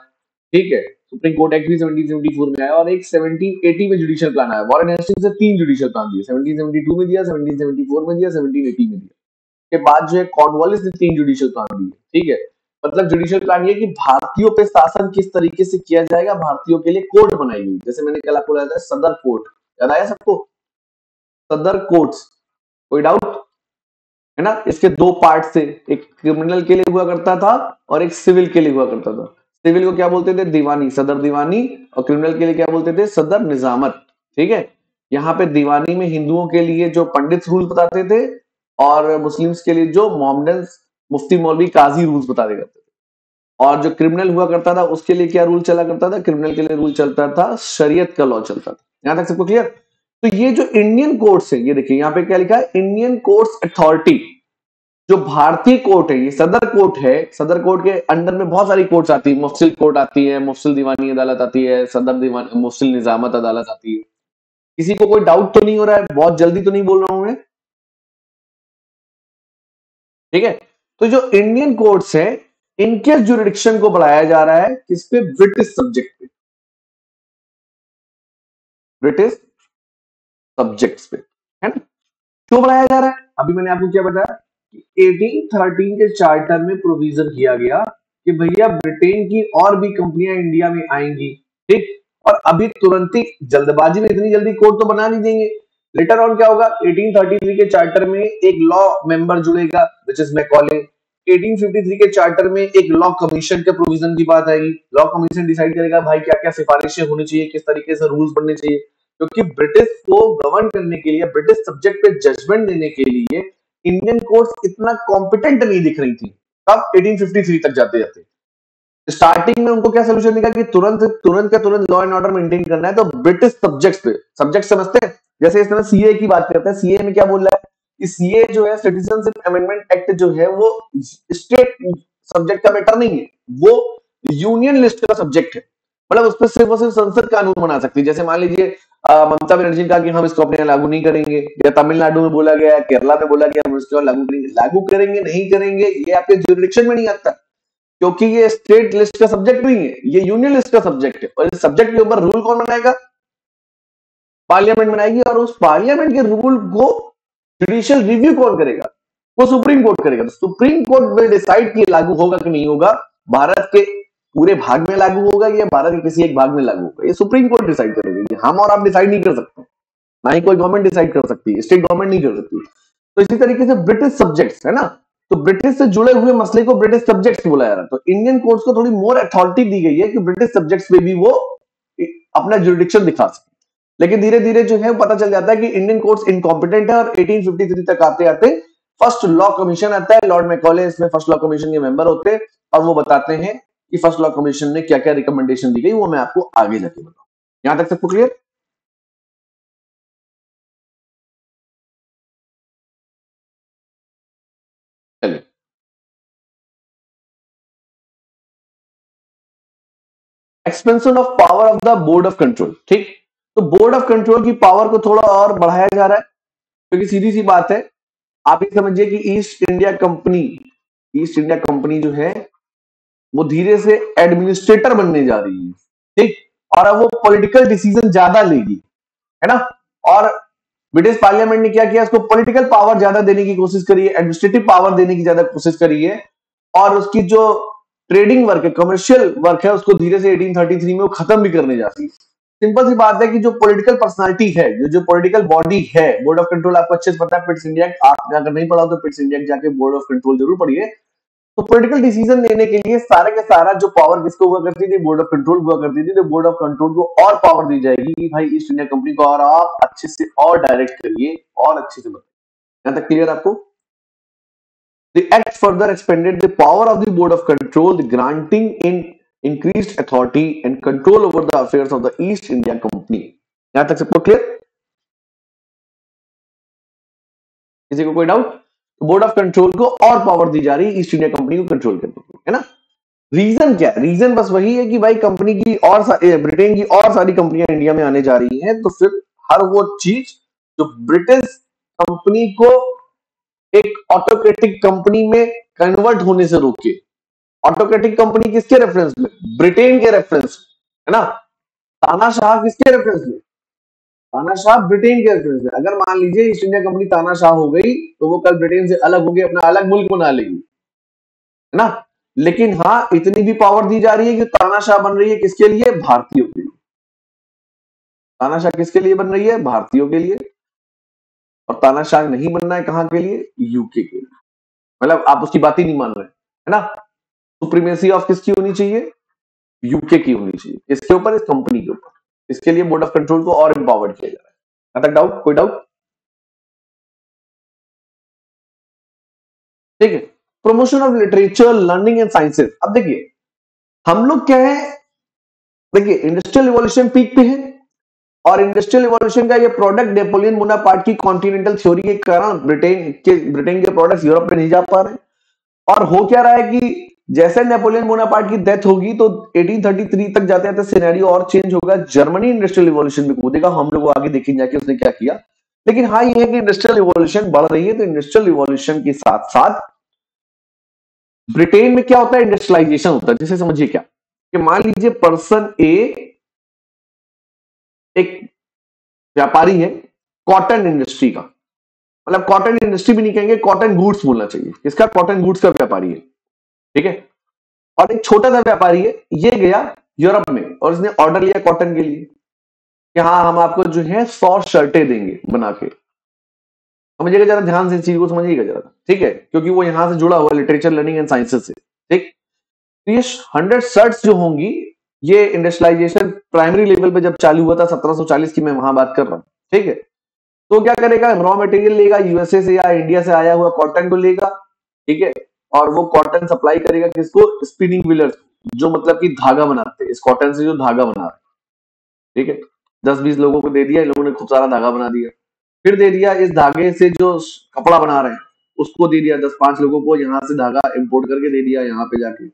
ठीक है। सुप्रीम कोर्ट एक्ट भी 1774 में आया और एक 1780 में जुडिशियल प्लान आया। वॉरेन हेस्टिंग्स ने 3 जुडिशियल प्लान दिए, 1772 में दिया, 1774 में दिया, 1780 में दिया। के बाद जो है कॉर्नवालिस ने 3 जुडिशियल प्लान दिए, ठीक है। मतलब जुडिशियल प्लान ये कि भारतीयों पे शासन किस तरीके से किया जाएगा, भारतीयों के लिए कोर्ट बनाई गई, जैसे मैंने कल आपको बताया था सदर कोर्ट, याद आया सबको? सदर कोर्ट्स, कोई डाउट है ना? इसके 2 पार्ट थे, एक क्रिमिनल के लिए हुआ करता था और एक सिविल के लिए हुआ करता था। सिविल को क्या बोलते थे? दीवानी, सदर दीवानी, और क्रिमिनल के लिए क्या बोलते थे? सदर निजामत, ठीक है। यहाँ पे दीवानी में हिंदुओं के लिए जो पंडित रूल बताते थे और मुस्लिम्स के लिए जो मोमडन्स, मुफ्ती मौलवी काजी रूल्स बताते करते थे। और जो क्रिमिनल हुआ करता था उसके लिए क्या रूल चला करता था? क्रिमिनल के लिए रूल चलता था, शरीयत का लॉ चलता था। यहां तक सबको क्लियर? तो ये जो इंडियन कोर्ट्स है, ये देखिए यहाँ पे क्या लिखा है, इंडियन कोर्ट्स अथॉरिटी। जो भारतीय कोर्ट है ये सदर कोर्ट है। सदर कोर्ट के अंडर में बहुत सारी कोर्ट्स आती है, मुफ्सिल कोर्ट आती है, मुफ्सिल दीवानी अदालत आती है, सदर दीवान, मुफ्सिल निजामत अदालत आती है। किसी को कोई डाउट तो नहीं हो रहा है? बहुत जल्दी तो नहीं बोल रहा हूं मैं, ठीक है। तो जो इंडियन कोर्ट्स है, इनके ज्यूरिडिक्शन को बढ़ाया जा रहा है किस पे? ब्रिटिश सब्जेक्ट पे, ब्रिटिश सब्जेक्ट्स पे, है ना। क्यों बढ़ाया जा रहा है? अभी मैंने आपको क्या बताया कि 1813 के चार्टर में प्रोविजन किया गया कि भैया ब्रिटेन की और भी कंपनियां इंडिया में आएंगी, ठीक। और अभी तुरंत ही जल्दबाजी में इतनी जल्दी कोर्ट तो बना नहीं देंगे। लेटर ऑन क्या होगा, 1833 के चार्टर में एक लॉ मेंबर जुड़ेगा विच इज मैकॉले। 1853 के चार्टर में एक लॉ कमीशन के प्रोविजन की बात आएगी। लॉ कमीशन डिसाइड करेगा भाई क्या क्या सिफारिशें होनी चाहिए, किस तरीके से रूल्स बनने चाहिए, क्योंकि ब्रिटिश को गवर्न करने के लिए, ब्रिटिश सब्जेक्ट पे जजमेंट देने के लिए इंडियन कोर्ट्स इतना कॉम्पिटेंट नहीं दिख रही थी। कब? 1853 तक जाते जाते स्टार्टिंग में उनको क्या सोल्यूशन निकला कि तुरंत तुरंत का तुरंत लॉ एंड ऑर्डर मेंटेन करना है, तो ब्रिटिश सब्जेक्ट्स पे, सब्जेक्ट समझते हैं, जैसे इस तरह सीए की बात करते हैं। सीए में क्या बोल रहा है कि सीए जो है, सिटीजनशिप अमेंडमेंट एक्ट जो है, वो स्टेट सब्जेक्ट का मैटर नहीं है, वो यूनियन लिस्ट का सब्जेक्ट है। मतलब उस पर सिर्फ और सिर्फ संसद कानून बना सकती है। जैसे मान लीजिए ममता बनर्जी ने कहा कि हम इसको अपने यहाँ लागू नहीं करेंगे, या तमिलनाडु में बोला गया, केरला में बोला गया हम इसको लागू करेंगे। लागू करेंगे नहीं करेंगे ये आपके ज्यूरिडिक्शन में नहीं आता, क्योंकि ये स्टेट लिस्ट का सब्जेक्ट नहीं है, ये यूनियन लिस्ट का सब्जेक्ट है। और इस सब्जेक्ट के ऊपर रूल कौन बनाएगा? पार्लियामेंट बनाएगी। और उस पार्लियामेंट के रूल को जुडिशियल रिव्यू कौन करेगा? वो सुप्रीम कोर्ट करेगा। तो सुप्रीम कोर्ट विल डिसाइड कि लागू होगा कि नहीं होगा। भारत के पूरे भाग में लागू होगा या भारत के किसी एक भाग में लागू होगा, ये सुप्रीम कोर्ट डिसाइड करेगी। हम और आप डिसाइड नहीं कर सकते, ना ही कोई गवर्नमेंट डिसाइड कर सकती है, स्टेट गवर्नमेंट नहीं कर सकती। तो इसी तरीके से ब्रिटिश सब्जेक्ट्स है ना, तो ब्रिटिश से जुड़े हुए मसले को ब्रिटिश सब्जेक्ट्स बुलाया जा रहा है। तो इंडियन कोर्ट्स को थोड़ी मोर अथॉरिटी दी गई है कि ब्रिटिश सब्जेक्ट्स पे भी वो अपना जुरिडिक्शन दिखा सके। लेकिन धीरे धीरे जो है पता चल जाता है कि इंडियन कोर्ट्स इनकॉम्पिटेंट है, और 1853 तक आते आते फर्स्ट लॉ कमीशन आता है। लॉर्ड मैकॉले इसमें फर्स्ट लॉ कमीशन के मेंबर होते हैं, और वो बताते हैं कि फर्स्ट लॉ कमीशन ने क्या क्या रिकमेंडेशन दी गई, वो मैं आपको आगे जाके बताऊं। यहां तक सबको क्लियर? चलिए, expansion of power of the board of control. ठीक, तो बोर्ड ऑफ कंट्रोल की पावर को थोड़ा और बढ़ाया जा रहा है, क्योंकि सीधी सी बात है, आप ये समझिए कि ईस्ट इंडिया कंपनी जो है वो धीरे से एडमिनिस्ट्रेटर बनने जा रही है। ठीक, और अब वो पॉलिटिकल डिसीजन ज्यादा लेगी, है ना। और ब्रिटिश पार्लियामेंट ने क्या किया, उसको पॉलिटिकल पावर ज्यादा देने की कोशिश करी है, एडमिनिस्ट्रेटिव पावर देने की ज्यादा कोशिश करी है, और उसकी जो ट्रेडिंग वर्क है, कमर्शियल वर्क है, उसको धीरे से 1833 में वो खत्म भी करने जाती है। सिंपल सी बात है कि जो पॉलिटिकल पर्सनालिटी है, जो पॉलिटिकल बॉडी है, बोर्ड ऑफ कंट्रोल आपको अच्छे से पता है, पिट्स इंडिया एक्ट, आप अगर नहीं पढ़ा तो पिट्स इंडिया एक्ट जाके बोर्ड ऑफ कंट्रोल जरूर पढ़िए। तो पॉलिटिकल डिसीजन लेने के लिए सारे का सारा जो पावर किसको हुआ करती थी, बोर्ड ऑफ कंट्रोल हुआ करती थी। तो बोर्ड ऑफ कंट्रोल को और पावर दी जाएगी कि भाई ईस्ट इंडिया कंपनी को और आप अच्छे से और डायरेक्ट करिए, और अच्छे से बताइए। यहां तक क्लियर आपको? The act further expanded the power of the board of control, granting in increased authority and control over the affairs of the East India Company. यहां तक सबको क्लियर? किसी को कोई डाउट? बोर्ड ऑफ कंट्रोल को और power दी जा रही है ईस्ट इंडिया कंपनी को कंट्रोल करने की, है ना। रीजन क्या है? रीजन बस वही है कि भाई कंपनी की और ब्रिटेन की और सारी कंपनियां इंडिया में आने जा रही हैं, तो फिर हर वो चीज जो ब्रिटिश कंपनी को एक ऑटोक्रेटिक कंपनी में कन्वर्ट होने से रोके। ऑटोक्रेटिक कंपनी किसके रेफरेंस में? ब्रिटेन के रेफरेंस, है ना। तानाशाह किसके रेफरेंस में? तानाशाह ब्रिटेन के रेफरेंस में। अगर मान लीजिए ईस्ट इंडिया कंपनी तानाशाह हो गई, तो वो कल ब्रिटेन से अलग होकर अपना अलग मुल्क बना लेगी, है ना। लेकिन हाँ, इतनी भी पावर दी जा रही है कि तानाशाह बन रही है किसके लिए? भारतीयों के लिए। तानाशाह किसके लिए बन रही है? भारतीयों के लिए। और तानाशाह नहीं बनना है कहां के लिए? यूके के लिए। मतलब आप उसकी बात ही नहीं मान रहे, है ना। सुप्रीमेसी ऑफ किसकी होनी चाहिए? यूके की होनी चाहिए। इसके ऊपर, इस कंपनी के ऊपर। इसके लिए बोर्ड ऑफ कंट्रोल को और एम्पावर्ड किया जा रहा है। यहां तक डाउट? कोई डाउट? ठीक है। Promotion of literature, learning and sciences. अब देखिए हम लोग क्या है, देखिए इंडस्ट्रियल रिवॉल्यूशन पीक पे है, और इंडस्ट्रियल रिवॉल्यूशन का ये प्रोडक्ट नेपोलियन बोनापार्ट की कॉन्टिनेंटल थ्योरी के कारण ब्रिटेन के प्रोडक्ट्स यूरोप में नहीं जा पा रहे। और हो क्या रहा है कि जैसे नेपोलियन बोनापार्ट की डेथ होगी, तो 1833 तक जाते जाते सिनेरियो और चेंज होगा। जर्मनी इंडस्ट्रियल रिवॉल्यूशन में कूदेगा, हम लोग आगे देखेंगे जाके उसने क्या किया। लेकिन हाँ, ये है कि इंडस्ट्रियल रिवॉल्यूशन बढ़ रही है, तो इंडस्ट्रियल रिवॉल्यूशन के साथ साथ ब्रिटेन में क्या होता है? इंडस्ट्रियलाइजेशन होता है। जैसे समझिए क्या, कि मान लीजिए पर्सन ए एक व्यापारी है कॉटन इंडस्ट्री का, मतलब कॉटन इंडस्ट्री भी नहीं कहेंगे, कॉटन गुड्स बोलना चाहिए। किसका? कॉटन गुड्स का व्यापारी है, ठीक है। और एक छोटा सा व्यापारी है, ये गया यूरोप में और इसने ऑर्डर लिया कॉटन के लिए कि हाँ हम आपको जो है 100 शर्टें देंगे बना के। समझिएगा जरा ध्यान से, चीज को समझिएगा जरा, ठीक है, क्योंकि वो यहां से जुड़ा हुआ लिटरेचर, लर्निंग एंड साइंसेस से। ठीक, तो ये 100 शर्ट्स जो होंगी, ये इंडस्ट्रियलाइजेशन प्राइमरी लेवल पे जब चालू हुआ था 1740 की मैं वहां बात कर रहा हूँ, ठीक है। तो क्या करेगा? रॉ मटेरियल लेगा यूएसए से या इंडिया से आया हुआ कॉटन को लेगा, ठीक है, और वो कॉटन सप्लाई करेगा किसको? स्पिनिंग व्हीलर्स, जो मतलब कि धागा बनाते हैं, इस कॉटन से जो धागा बना रहे, ठीक है। 10-20 लोगों को दे दिया, इन लोगों ने खूब सारा धागा बना दिया। फिर दे दिया इस धागे से जो कपड़ा बना रहे हैं उसको दे दिया 10-5 लोगों को, यहाँ से धागा इंपोर्ट करके दे दिया यहाँ पे जाके।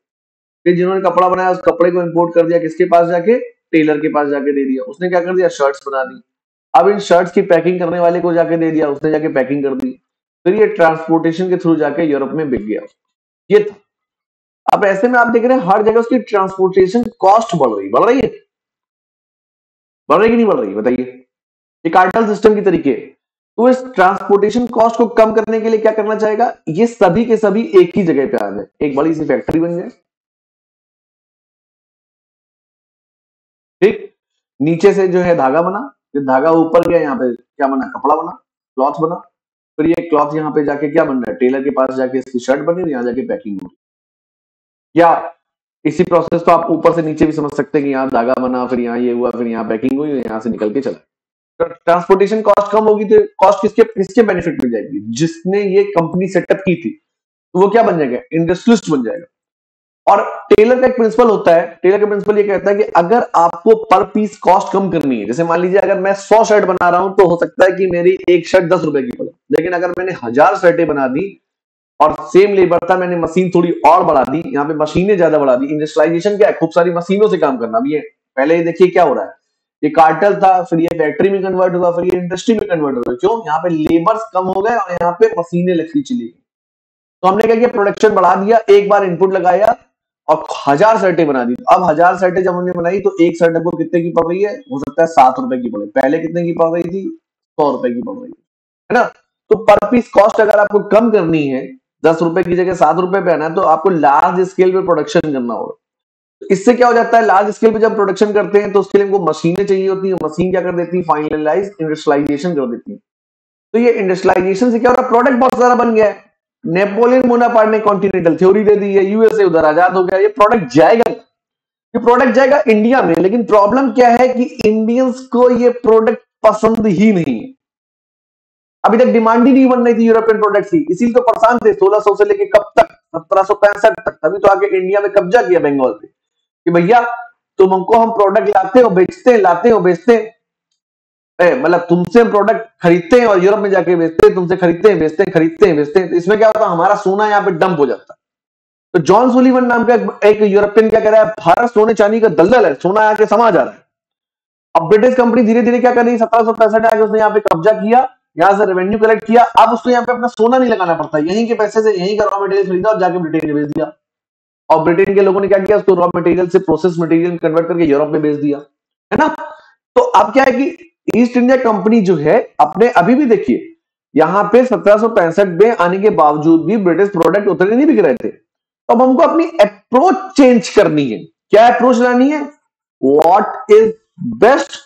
फिर जिन्होंने कपड़ा बनाया उस कपड़े को इंपोर्ट कर दिया किसके पास जाके? टेलर के पास जाके दे दिया। उसने क्या कर दिया? शर्ट्स बना दी। अब इन शर्ट्स की पैकिंग करने वाले को जाके दे दिया, उसने जाके पैकिंग कर दी। फिर ये ट्रांसपोर्टेशन के थ्रू जाके यूरोप में बिक गया। ये था। अब ऐसे में आप देख रहे हैं हर जगह उसकी ट्रांसपोर्टेशन कॉस्ट बढ़ रही है, बढ़ रही कि नहीं बढ़ रही? बताइए। ये कार्टेल सिस्टम की तरीके है। तो इस ट्रांसपोर्टेशन कॉस्ट को कम करने के लिए क्या करना चाहेगा? ये सभी के सभी एक ही जगह पे आ जाए, एक बड़ी सी फैक्ट्री बन जाए, नीचे से जो है धागा बना, फिर धागा ऊपर गया, यहाँ पे क्या बना, कपड़ा बना, क्लॉथ बना। फिर ये क्लॉथ यहाँ पे जाके क्या बन रहा है, टेलर के पास जाके इसकी शर्ट बनी और यहाँ जाके पैकिंग हो रही। या इसी प्रोसेस को आप ऊपर से नीचे भी समझ सकते हैं कि यहाँ धागा बना, फिर यहाँ ये हुआ, फिर यहाँ पैकिंग हुई, यहाँ से निकल के चला। तो ट्रांसपोर्टेशन कॉस्ट कम होगी तो कॉस्ट किसके किसके बेनिफिट में जाएगी, जिसने ये कंपनी सेटअप की थी, तो वो क्या बन जाएगा, इंडस्ट्रियलिस्ट बन जाएगा। और टेलर का एक प्रिंसिपल होता है, टेलर का प्रिंसिपल ये कहता है कि अगर आपको पर पीस कॉस्ट कम करनी है, जैसे मान लीजिए अगर मैं 100 शर्ट बना रहा हूं तो हो सकता है कि मेरी एक शर्ट 10 रुपए की पड़े, लेकिन अगर मैंने 1000 शर्टें बना दी और सेम लेबर था, मैंने मशीन थोड़ी और बढ़ा दी, यहाँ पे मशीनें ज्यादा बढ़ा दी। इंडस्ट्रियलाइजेशन क्या है, खूब सारी मशीनों से काम करना। अब ये पहले देखिए क्या हो रहा है, ये कार्टेल था, फिर ये फैक्ट्री में कन्वर्ट हुआ, फिर ये इंडस्ट्री में कन्वर्ट हुआ। क्यों, यहाँ पे लेबर्स कम हो गए और यहाँ पे मशीनें लगती चली गई। तो हमने क्या किया, प्रोडक्शन बढ़ा दिया, एक बार इनपुट लगाया और 1000 शर्टें बना दी। अब 1000 शर्टें जब हमने बनाई तो एक शर्ट को कितने की पड़ रही है, हो सकता है 7 रुपए की पड़े, पहले कितने की पड़ रही थी, 100 रुपए की पड़ रही है ना। तो पर पीस कॉस्ट अगर आपको कम करनी है, 10 रुपए की जगह 7 रुपए पे आना है, तो आपको लार्ज स्केल पे प्रोडक्शन करना होगा। तो इससे क्या हो जाता है, लार्ज स्केल पे जब प्रोडक्शन करते हैं तो उसके लिए हमको मशीनें चाहिए होती है, मशीन क्या कर देती है, फाइनलाइज इंडस्ट्रियलाइजेशन कर देती है। तो ये इंडस्ट्रियलाइजेशन से क्या हो रहा है, प्रोडक्ट बहुत सारा बन गया है। नेपोलियन बोनापार्ट ने कॉन्टिनेंटल थ्योरी दे दी है, यूएसए उधर आजाद हो गया, ये प्रोडक्ट जाएगा, ये प्रोडक्ट जाएगा इंडिया में। लेकिन प्रॉब्लम क्या है कि इंडियंस को ये प्रोडक्ट पसंद ही नहीं है। अभी तक डिमांड ही नहीं बन रही थी यूरोपियन प्रोडक्ट की, इसीलिए तो परेशान थे 1600 से लेके कब तक, 1765 तक, तभी तो आके इंडिया में कब्जा किया बंगाल पे कि भैया तुम हमको, हम प्रोडक्ट लाते हो बेचते हैं, लाते हो बेचते हैं, मतलब तुमसे हम प्रोडक्ट खरीदते हैं और यूरोप में जाके बेचते हैं, तुमसे खरीदते हैं बेचते हैं, खरीदते हैं बेचते हैं। तो इसमें क्या होता है, हमारा सोना यहाँ पे डंप हो जाता है। तो जॉन सुलीवन नाम का एक यूरोपियन क्या कह रहा है, भारत सोने चांदी का दलदल है, सोना आके समा जा रहा है। अब ब्रिटिश कंपनी धीरे धीरे क्या कर रही है, 1765 आके उसने यहाँ पे कब्जा किया, यहाँ से रेवेन्यू कलेक्ट किया। अब उसको यहाँ पे अपना सोना नहीं लगाना पड़ता, यहीं के पैसे से यहीं का रॉ मटेरियल खरीदा और जाके ब्रिटेन में बेच दिया। और ब्रिटेन के लोगों ने क्या किया, उसको रॉ मटेरियल से प्रोसेस मटेरियल कन्वर्ट करके यूरोप में बेच दिया, है ना। तो अब क्या है कि ईस्ट इंडिया कंपनी जो है अपने, अभी भी देखिए यहाँ पे 1765 में आने के बावजूद भी ब्रिटिश प्रोडक्ट उतने नहीं बिक रहे थे। तो अब हमको अपनी अप्रोच चेंज करनी है। क्या अप्रोच लानी है, what is best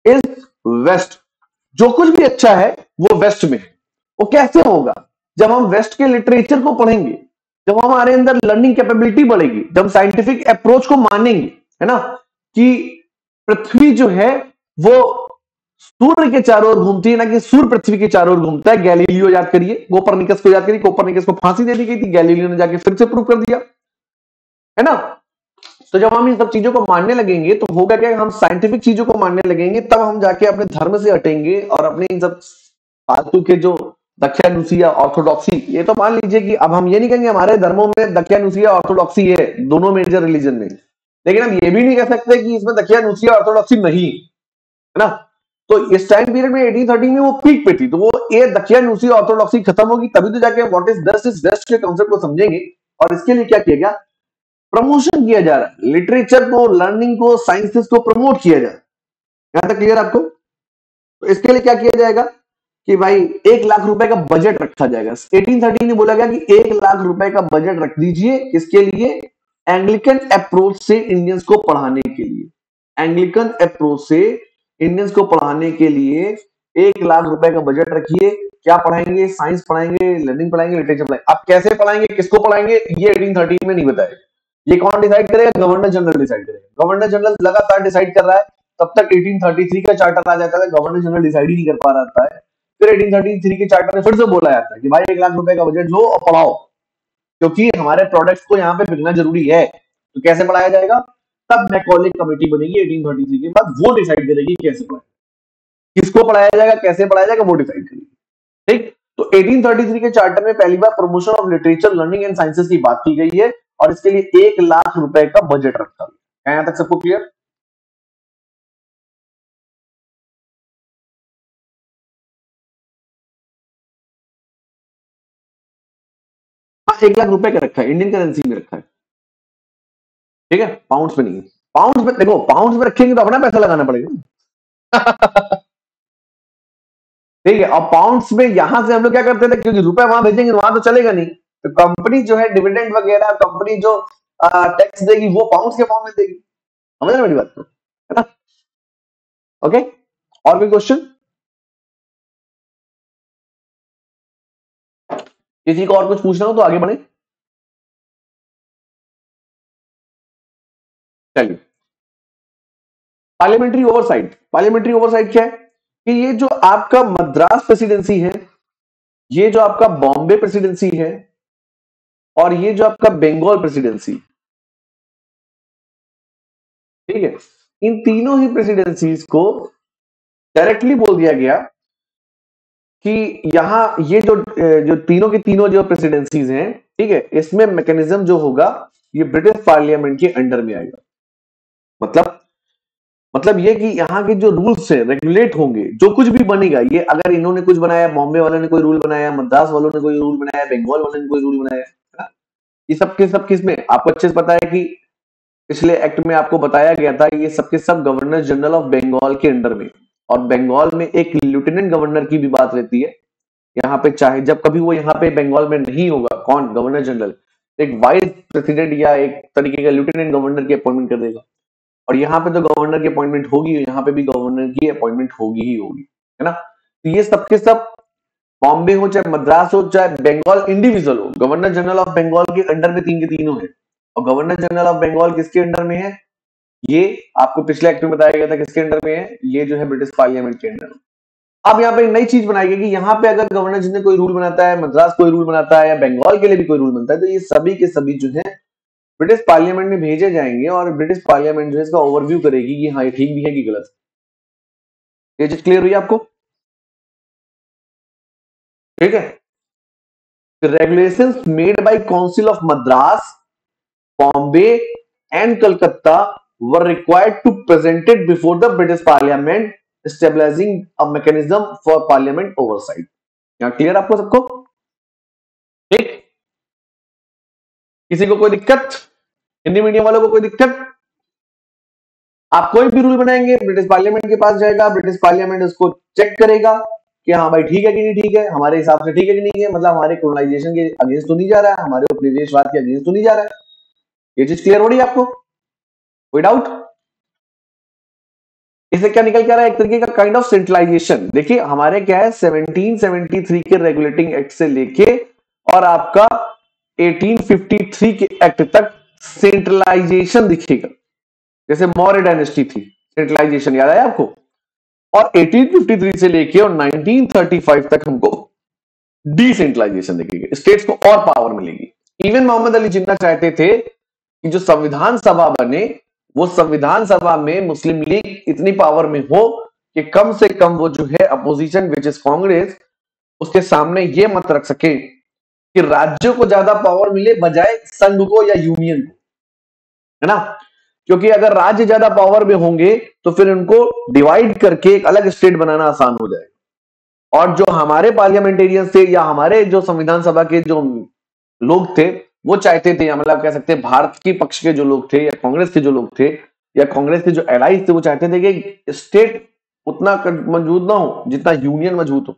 is waste. जो कुछ भी अच्छा है वो वेस्ट में है। वो कैसे होगा, जब हम वेस्ट के लिटरेचर को पढ़ेंगे, जब हमारे अंदर लर्निंग कैपेबिलिटी बढ़ेगी, जब साइंटिफिक अप्रोच को मानेंगे, है ना, कि पृथ्वी जो है वो सूर्य के चारों ओर घूमती है, ना कि सूर्य पृथ्वी के चारों ओर घूमता है। गैलीलियो याद करिए, कोपरनिकस को याद करिए, कोपरनिकस को फांसी दे दी गई थी, गैलीलियो ने जाके फिर से प्रूव कर दिया, है ना। तो जब हम इन सब चीजों को मानने लगेंगे तो होगा क्या, हम साइंटिफिक चीजों को मानने लगेंगे, तब हम जाके अपने धर्म से हटेंगे और अपने इन सब फालतू के जो दक्षिणानुसिया ऑर्थोडॉक्सी, ये तो मान लीजिए कि अब हम ये नहीं कहेंगे हमारे धर्मों में दक्षिणानुसिया ऑर्थोडॉक्सी है, दोनों मेजर रिलीजन में, लेकिन हम ये भी नहीं कह सकते कि इसमें दक्षिणानुसिया ऑर्थोडॉक्सी नहीं, है ना। तो इस टाइम पीरियड में 1813 में वो पीक पे थी, तो वो ये दक्षिणानुसिया ऑर्थोडॉक्सी खत्म होगी, तभी तो जाके what is best is waste के कॉन्सेप्ट को समझेंगे। और इसके लिए क्या किया गया, प्रमोशन किया जा रहा है, लिटरेचर को, लर्निंग को, साइंसेस को प्रमोट किया जा रहा है। यहां तक क्लियर आपको। तो इसके लिए क्या किया जाएगा कि भाई 1 लाख रुपए का बजट रखा जाएगा। 1813 में बोला गया कि 1 लाख रुपए का बजट रख दीजिए, किसके लिए, एंग्लिकन अप्रोच से इंडियंस को पढ़ाने के लिए। एंग्लिकन अप्रोच से इंडियंस को पढ़ाने के लिए 1 लाख रुपए का बजट रखिए। क्या पढ़ाएंगे, साइंस पढ़ाएंगे, लर्निंग पढ़ाएंगे, लिटरेचर पढ़ाएंगे। अब कैसे पढ़ाएंगे, किसको पढ़ाएंगे, ये 1813 में नहीं बताएगा। ये कौन डिसाइड करेगा, गवर्नर जनरल डिसाइड करेगा। गवर्नर जनरल लगातार डिसाइड कर रहा है, तब तक 1833 का चार्टर आ जाता है, गवर्नर जनरल डिसाइड ही नहीं कर पा रहा है। फिर 1833 के चार्टर में फिर से बोला जाता है कि भाई 1 लाख रुपए का बजट लो और पढ़ाओ, क्योंकि हमारे प्रोडक्ट्स को यहाँ पे बिकना जरूरी है। तो कैसे पढ़ाया जाएगा, तब मैकॉले कमेटी बनेगी 1833 के बाद, वो डिसाइड करेगी कैसे पढ़ाया, किसको पढ़ाया जाएगा, कैसे पढ़ाया जाएगा, वो डिसाइड करेगी। ठीक, तो 1833 के चार्टर में पहली बार promotion of literature, learning and sciences की बात की गई है और इसके लिए 1 लाख रुपए का बजट रखा गया। यहां तक सबको क्लियर। हाँ, 1 लाख रुपए का रखा है, इंडियन करेंसी में रखा है, ठीक है, पाउंड्स में नहीं। पाउंड्स में देखो, पाउंड्स में रखेंगे तो अपना पैसा लगाना पड़ेगा। ठीक है, और पाउंड्स में यहां से हम लोग क्या करते थे, क्योंकि रुपए वहां भेजेंगे वहां तो चलेगा नहीं, तो कंपनी जो है डिविडेंड वगैरह, कंपनी जो टैक्स देगी वो पाउंड्स के फॉर्म में देगी। समझ रहे मेरी बात को, है ना। ओके, और कोई क्वेश्चन? किसी को और कुछ पूछना हो तो आगे बढ़े। चलिए, पार्लियामेंट्री ओवरसाइट। पार्लियामेंट्री ओवरसाइट क्या है कि ये जो आपका मद्रास प्रेसिडेंसी है, ये जो आपका बॉम्बे प्रेसिडेंसी है, और ये जो आपका बंगाल प्रेसिडेंसी, ठीक है, इन तीनों ही प्रेसिडेंसीज को डायरेक्टली बोल दिया गया कि यहाँ ये जो तीनों के तीनों जो प्रेसिडेंसीज हैं, ठीक है, इसमें मैकेनिज्म जो होगा ये ब्रिटिश पार्लियामेंट के अंडर में आएगा। मतलब ये कि यहाँ के जो रूल्स है रेगुलेट होंगे, जो कुछ भी बनेगा, ये अगर इन्होंने कुछ बनाया, बॉम्बे वालों ने कोई रूल बनाया, मद्रास वालों ने कोई रूल बनाया, बंगाल वालों ने कोई रूल बनाया, है ना? ये सब के सब किसमें, आपको अच्छे से पता है कि पिछले एक्ट में आपको बताया गया था, ये सबके सब गवर्नर जनरल ऑफ बंगाल के अंडर में, और बंगाल में एक लेफ्टिनेंट गवर्नर की भी बात रहती है यहाँ पे। चाहे जब कभी वो यहाँ पे बंगाल में नहीं होगा, कौन, गवर्नर जनरल, एक वाइस प्रेसिडेंट या एक तरीके का लेफ्टिनेंट गवर्नर की अपॉइंटमेंट कर देगा, और यहाँ पे तो गवर्नर की अपॉइंटमेंट होगी, यहाँ पे भी गवर्नर की अपॉइंटमेंट होगी ही होगी, है ना? तो ये सबके सब, बॉम्बे हो चाहे मद्रास हो चाहे बंगाल इंडिविजुअल हो, गवर्नर जनरल ऑफ बंगाल के अंडर में तीन के तीनों है। और गवर्नर जनरल ऑफ बंगाल किसके अंडर में है, ये आपको पिछले एक्ट में बताया गया था किसके अंडर में है, ये जो है ब्रिटिश पार्लियामेंट के अंडर में। अब यहाँ पे एक नई चीज बनाई गई कि यहाँ पे अगर गवर्नर जनरल कोई रूल बनाता है, मद्रास कोई रूल बनाता है, या बंगाल के लिए भी कोई रूल बनता है, तो ये सभी के सभी जो है ब्रिटिश पार्लियामेंट में भेजे जाएंगे, और ब्रिटिश पार्लियामेंट जो है इसका ओवरव्यू करेगी कि हाँ ये ठीक भी है कि गलत है। ये चीज क्लियर हुई आपको? ठीक है। Regulations made by council of Madras, Bombay and Calcutta were required to presented before the British parliament, stabilising a mechanism for parliament oversight. यहाँ क्लियर आपको सबको? ठीक, किसी को कोई दिक्कत? हिंदी मीडियम वालों को कोई दिक्कत? आप कोई भी रूल बनाएंगे, ब्रिटिश पार्लियामेंट के पास जाएगा, ब्रिटिश पार्लियामेंट उसको चेक करेगा कि हाँ भाई ठीक है कि नहीं ठीक है, हमारे हिसाब से ठीक है कि नहीं है, मतलब हमारे कोलोनाइजेशन के अगेंस्ट तो नहीं जा रहा है, हमारे उपनिवेशवाद के अगेंस्ट तो नहीं जा रहा है। ये चीज क्लियर हो रही है आपको? कोई डाउट? इससे क्या निकल के आ रहा है, एक तरीके का काइंड ऑफ सेंट्रलाइजेशन। देखिए हमारे क्या है, 1773 के रेगुलेटिंग एक्ट से लेके और आपका 1853 के एक्ट तक सेंट्रलाइजेशन दिखेगा। जैसे मौर्य डायनेस्टी थी, सेंट्रलाइजेशन याद आया आपको? और 1853 से लेके और 1935 तक हमको डिसेंट्रलाइजेशन दिखेगी, स्टेट्स को और पावर मिलेगी। इवन मोहम्मद अली जिन्ना चाहते थे कि जो संविधान सभा बने, वो संविधान सभा में मुस्लिम लीग इतनी पावर में हो कि कम से कम वो जो है अपोजिशन विच इज कांग्रेस, उसके सामने ये मत रख सके कि राज्यों को ज्यादा पावर मिले बजाय संघ को या यूनियन को, है ना? क्योंकि अगर राज्य ज्यादा पावर में होंगे तो फिर उनको डिवाइड करके एक अलग स्टेट बनाना आसान हो जाएगा। और जो हमारे पार्लियामेंटेरियंस थे या हमारे जो संविधान सभा के जो लोग थे, वो चाहते थे, या मतलब कह सकते हैं भारत के पक्ष के जो लोग थे या कांग्रेस के जो लोग थे या कांग्रेस के जो एलाइज थे, वो चाहते थे कि स्टेट उतना मजबूत ना हो जितना यूनियन मजबूत हो।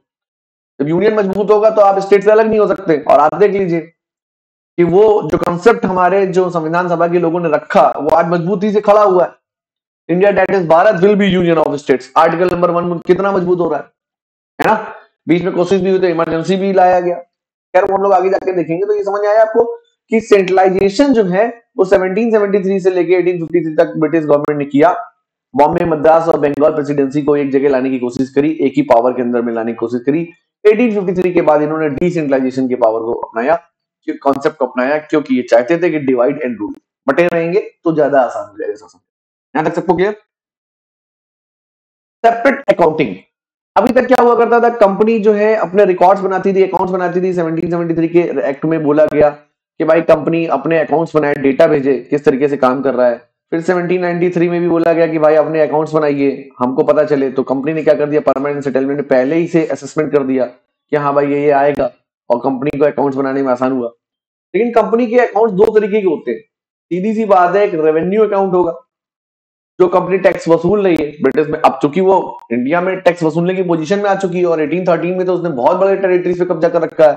जब यूनियन मजबूत होगा तो आप स्टेट से अलग नहीं हो सकते। और आप देख लीजिए कि वो जो कंसेप्ट हमारे जो संविधान सभा के लोगों ने रखा, वो आज मजबूती से खड़ा हुआ है। India that is Bharat will be union of states, article number 1 कितना मजबूत हो रहा है ना? बीच में कोशिश भी हुई तो इमरजेंसी भी लाया गया। खैर वो हम लोग आगे जाके देखेंगे। तो ये समझ आया आपको कि सेंट्रलाइजेशन जो है वो 1773 से लेके 1853 तक ब्रिटिश गवर्नमेंट ने किया। बॉम्बे, मद्रास और बंगाल प्रेसिडेंसी को एक जगह लाने की कोशिश करी, एक ही पावर के अंदर में लाने की कोशिश करी। 1853 के बाद इन्होंने डिसेंट्रलाइजेशन की पावर को अपनाया, कॉन्सेप्ट को अपनाया, क्योंकि ये चाहते थे कि डिवाइड एंड रूल, बटे रहेंगे तो ज्यादा आसान हो जाएगा शासन। यहां तक सबको क्लियर? Separate accounting. अभी तक क्या हुआ करता था, कंपनी जो है अपने रिकॉर्ड्स बनाती थी, अकाउंट्स बनाती थी। 1773 के एक्ट में बोला गया कि भाई कंपनी अपने अकाउंट्स बनाए, डेटा भेजे किस तरीके से काम कर रहा है। फिर 1793 में भी बोला गया कि भाई अपने अकाउंट्स बनाइए, हमको पता चले। तो कंपनी ने क्या कर दिया, परमानेंट सेटलमेंट में पहले ही से असेसमेंट कर दिया कि हाँ भाई ये आएगा, और कंपनी को अकाउंट्स बनाने में आसान हुआ। लेकिन कंपनी के अकाउंट्स दो तरीके के होते हैं। सीधी सी बात है, एक रेवेन्यू अकाउंट होगा जो कंपनी टैक्स वसूल रही है ब्रिटिश में। अब चूंकि वो इंडिया में टैक्स वसूलने की पोजीशन में आ चुकी है, और 1813 में तो उसने बहुत बड़े टेरिटरीज पे कब्जा कर रखा है।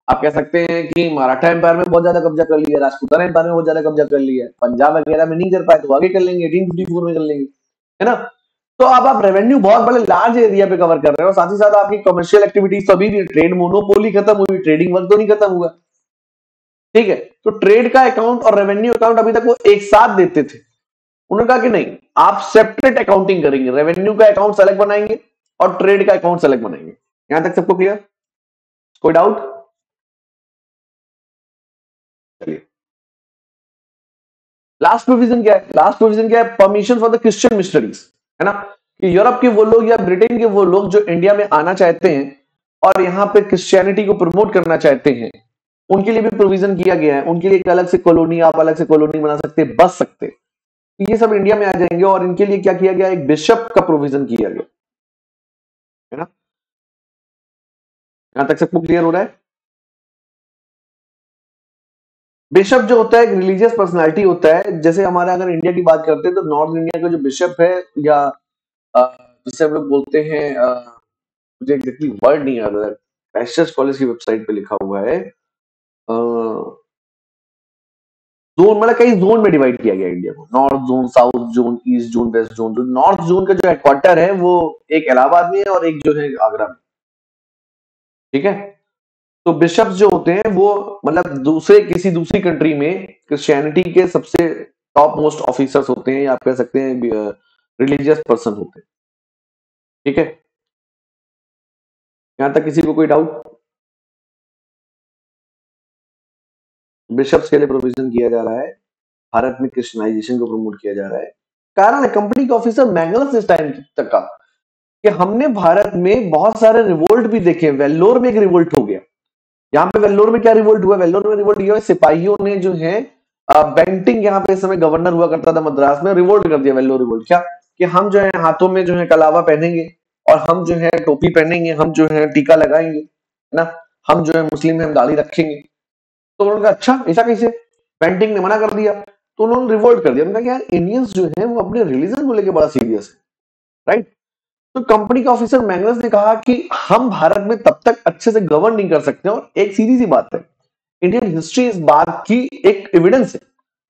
आप कह सकते हैं कि मराठा एम्पायर में बहुत ज्यादा कब्जा कर लिया, राजपूताना एम्पायर में बहुत ज्यादा कब्जा कर लिया है। पंजाब वगैरह में नहीं कर पाए तो आगे कर लेंगे, 1854 में कर लेंगे, है ना? तो अब आप रेवेन्यू बहुत बड़े लार्ज एरिया पे कवर कर रहे हो, साथ ही साथ आपकी कमर्शियल एक्टिविटीज तो अभी भी, ट्रेड मोनोपोली खत्म हुई, ट्रेडिंग वर्क तो नहीं खत्म हुआ। ठीक है, तो ट्रेड का अकाउंट और रेवेन्यू अकाउंट अभी तक वो एक साथ देते थे, उन्होंने कहा कि नहीं, आप सेपरेट अकाउंटिंग करेंगे, रेवेन्यू का अकाउंट अलग बनाएंगे और ट्रेड का अकाउंट अलग बनाएंगे। यहां तक सबको क्लियर? कोई डाउट? चलिए, लास्ट प्रोविजन क्या है? लास्ट प्रोविजन क्या है? Permission for the Christian missionaries, है ना, कि यूरोप के वो लोग या ब्रिटेन के वो लोग जो इंडिया में आना चाहते हैं और यहाँ पे क्रिश्चियनिटी को प्रमोट करना चाहते हैं, उनके लिए भी प्रोविजन किया गया है। उनके लिए एक अलग से कॉलोनी, आप अलग से कॉलोनी बना सकते, बस सकते, ये सब इंडिया में आ जाएंगे। और इनके लिए क्या किया गया? एक बिशप का प्रोविजन किया गया, है ना। यहां तक सबको क्लियर हो रहा है? बिशप जो होता है एक रिलीजियस पर्सनालिटी होता है। जैसे हमारे अगर इंडिया की बात करते हैं तो नॉर्थ इंडिया का जो बिशप है, या जिसे हम लोग बोलते हैं, मुझे एग्जैक्टली वर्ड नहीं याद है, क्राइस्ट कॉलेज की वेबसाइट पे लिखा हुआ है, जोन, मतलब कई जोन में डिवाइड किया गया इंडिया को, north zone, south zone, east zone, west zone. जो नॉर्थ जोन का जो हेडक्वार्टर है वो एक इलाहाबाद में है और एक जो है आगरा में। ठीक है, तो बिशप्स जो होते हैं वो मतलब दूसरे किसी दूसरी कंट्री में क्रिश्चियनिटी के सबसे टॉप मोस्ट ऑफिसर्स होते हैं, या आप कह सकते हैं रिलीजियस पर्सन होते हैं। ठीक है, यहां तक किसी को कोई डाउट? बिशप्स के लिए प्रोविजन किया जा रहा है, भारत में क्रिश्चियनाइजेशन को प्रमोट किया जा रहा है। कारण है कंपनी के ऑफिसर मैंगलस इस टाइम तक का कि हमने भारत में बहुत सारे रिवोल्ट भी देखे। वेल्लोर में एक रिवोल्ट हो गया। यहाँ पे वेल्लोर में क्या रिवोल्ट हुआ? वेल्लोर में रिवोल्ट ये हुआ, सिपाहियों ने जो है बेंटिंग, यहाँ पे इस समय गवर्नर हुआ करता था मद्रास में, रिवोल्ट कर दिया। वेल्लोर रिवोल्ट क्या कि हम जो है हाथों में जो है कलावा पहनेंगे और हम जो है टोपी पहनेंगे, हम जो है टीका लगाएंगे, है ना, हम जो है मुस्लिम में हम दाढ़ी रखेंगे। तो उन्होंने कहा अच्छा ऐसा कैसे? पेंटिंग ने मना कर दिया, तो उन्होंने रिवोल्ट कर दिया। उन्होंने कहा यार इंडियंस जो है वो अपने रिलीजन को लेकर बड़ा सीरियस है, राइट। तो कंपनी के ऑफिसर मैंगलस ने कहा कि हम भारत में तब तक अच्छे से गवर्न नहीं कर सकते। और एक सीधी सी बात है, इंडियन हिस्ट्री इस बात की एक एविडेंस है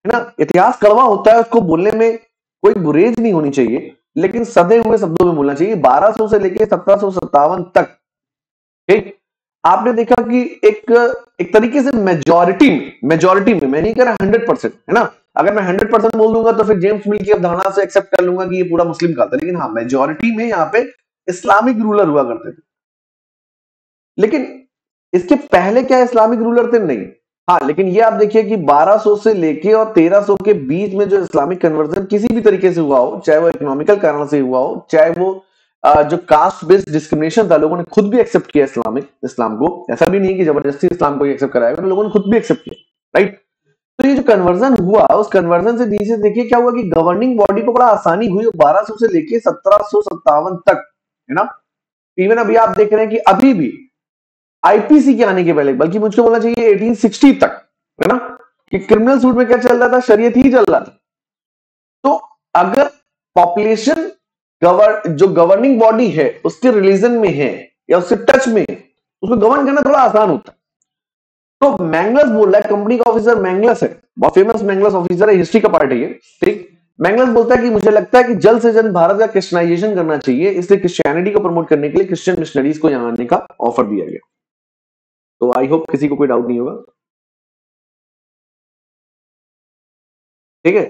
ना। इतिहास कड़वा होता है, उसको बोलने में कोई गुरेज नहीं होनी चाहिए, लेकिन सधे हुए शब्दों में बोलना चाहिए। 1200 से लेकर 1757 तक, ठीक, आपने देखा कि एक तरीके से मेजोरिटी में, मैं नहीं कह रहा 100%, है ना। अगर मैं 100% बोल दूंगा तो फिर जेम्स मिल की अवधारणा से एक्सेप्ट कर लूंगा कि ये पूरा मुस्लिम का था, लेकिन हाँ मेजोरिटी में यहाँ पे इस्लामिक रूलर हुआ करते थे। लेकिन इसके पहले क्या इस्लामिक रूलर थे? नहीं। हाँ, लेकिन ये आप देखिए कि 1200 से लेके और 1300 के बीच में जो इस्लामिक कन्वर्जन किसी भी तरीके से हुआ हो, चाहे वो इकोनॉमिकल कारण से हुआ हो, चाहे वो जो कास्ट बेस्ड डिस्क्रिमिनेशन था, लोगों ने खुद भी एक्सेप्ट किया इस्लाम को। ऐसा भी नहीं कि जबरदस्ती इस्लाम को एक्सेप्ट कराया, तो लोगों ने खुद भी एक्सेप्ट किया, राइट। तो ये जो कन्वर्जन हुआ, उस कन्वर्जन से नीचे देखिए क्या हुआ कि गवर्निंग बॉडी को बड़ा आसानी हुई 1200 से लेके 1757 तक, है ना। इवन अभी आप देख रहे हैं कि अभी भी आईपीसी के आने के पहले, बल्कि मुझको बोलना चाहिए 1860 तक, है ना, कि क्रिमिनल सूट में क्या चल रहा था? शरीयत ही चल रहा था। तो अगर पॉपुलेशन जो गवर्निंग बॉडी है उसके रिलीजन में है या उससे टच में है, उसको गवर्न करना थोड़ा आसान होता है। तो मैंगलस बोल रहा है, कंपनी का ऑफिसर मैंगलस है, बहुत फेमस मैंगलस ऑफिसर है, हिस्ट्री का पार्ट है ये, ठीक। मैंगलस बोलता है कि मुझे लगता है कि जल्द से जल्द भारत का क्रिश्चियनाइजेशन करना चाहिए, इसलिए क्रिश्चियनिटी को प्रमोट करने के लिए क्रिश्चियन मिशनरीज को यहां आने का ऑफर दिया गया। तो आई होप किसी को कोई डाउट नहीं होगा, ठीक है।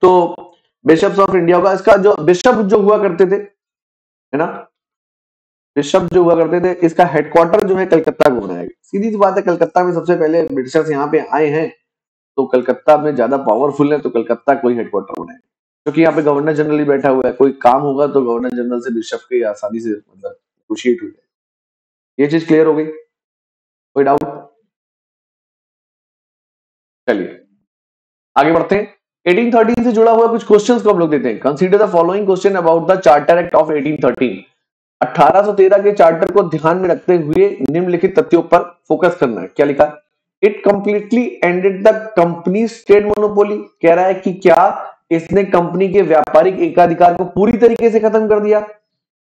तो बिशप्स ऑफ इंडिया का, इसका जो बिशप जो हुआ करते थे, है ना, बिशप जो हुआ करते थे, इसका हेडक्वार्टर जो है कलकत्ता को बनाया गया। सीधी सी बात है, कलकत्ता में सबसे पहले ब्रिटिशर्स यहाँ पे आए हैं, तो कलकत्ता में ज्यादा पावरफुल है, तो कलकत्ता को ही हेडक्वार्टर बनाया, क्योंकि यहाँ पे गवर्नर जनरल ही बैठा हुआ है। कोई काम होगा तो गवर्नर जनरल से बिशप के आसानी से मतलब नेगोशिएट हो जाए। ये चीज क्लियर हो गई? कोई डाउट? चलिए आगे बढ़ते हैं। 1813 से जुड़ा हुआ कुछ क्वेश्चंस को हम लोग देते हैं। Consider the following question about the charter act of 1813। 1813 के चार्टर को ध्यान में रखते हुए निम्नलिखित तथ्यों पर फोकस करना है। क्या लिखा? It completely ended the company state monopoly. कह रहा है कि क्या इसने कंपनी के व्यापारिक एकाधिकार को पूरी तरीके से खत्म कर दिया?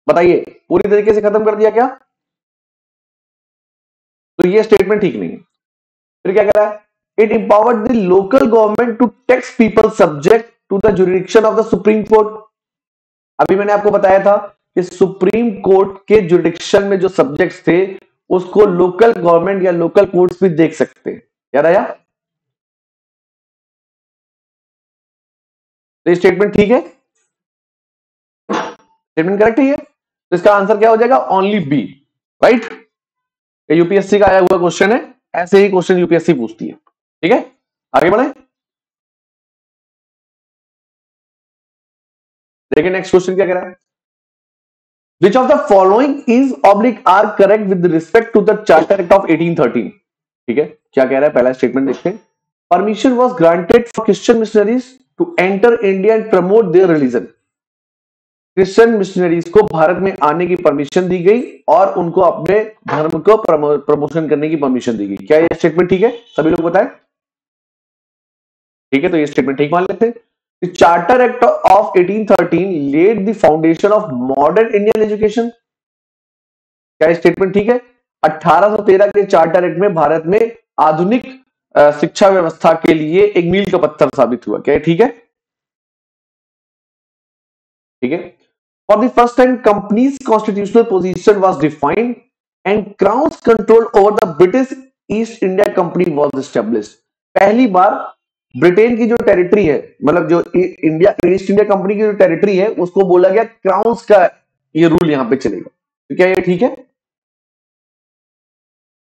बताइए, पूरी तरीके से खत्म कर दिया क्या? तो ये स्टेटमेंट ठीक नहीं है। फिर क्या कह रहा है? It empowered the local government to tax people subject to the jurisdiction of the supreme court. अभी मैंने आपको बताया था कि सुप्रीम कोर्ट के जुडिक्शन में जो सब्जेक्ट्स थे उसको लोकल गवर्नमेंट या लोकल कोर्ट्स भी देख सकते हैं। याद आया? तो ये स्टेटमेंट ठीक है, स्टेटमेंट करेक्ट है ये। तो इसका आंसर क्या हो जाएगा? Only B, right. ये यूपीएससी का आया हुआ क्वेश्चन है, ऐसे ही क्वेश्चन यूपीएससी पूछती है। ठीक है, आगे बढ़े। देखिए नेक्स्ट क्वेश्चन क्या कह रहा है। Which of the following is oblique are correct with respect to the Charter Act of 1813? ठीक है, क्या कह रहा है, पहला स्टेटमेंट देखते हैं। Permission was granted for Christian missionaries to enter India and promote their religion. Christian missionaries को भारत में आने की परमिशन दी गई और उनको अपने धर्म को प्रमोशन करने की परमिशन दी गई। क्या ये स्टेटमेंट ठीक है? सभी लोग बताएं। ठीक है, तो ये स्टेटमेंट ठीक मान लेते हैं। The Charter Act of 1813 laid the foundation of modern Indian education. क्या स्टेटमेंट ठीक है? 1813 के चार्टर एक्ट में भारत में आधुनिक शिक्षा व्यवस्था के लिए एक मील का पत्थर साबित हुआ। क्या ठीक है? ठीक है। For the first time companies constitutional position was defined and crowns control over the British east India company was established. पहली बार ब्रिटेन की जो टेरिटरी है, मतलब जो इंडिया ईस्ट इंडिया कंपनी की जो टेरिटरी है, उसको बोला गया क्राउन्स का ये रूल यहां पे चलेगा। तो क्या ये ठीक है?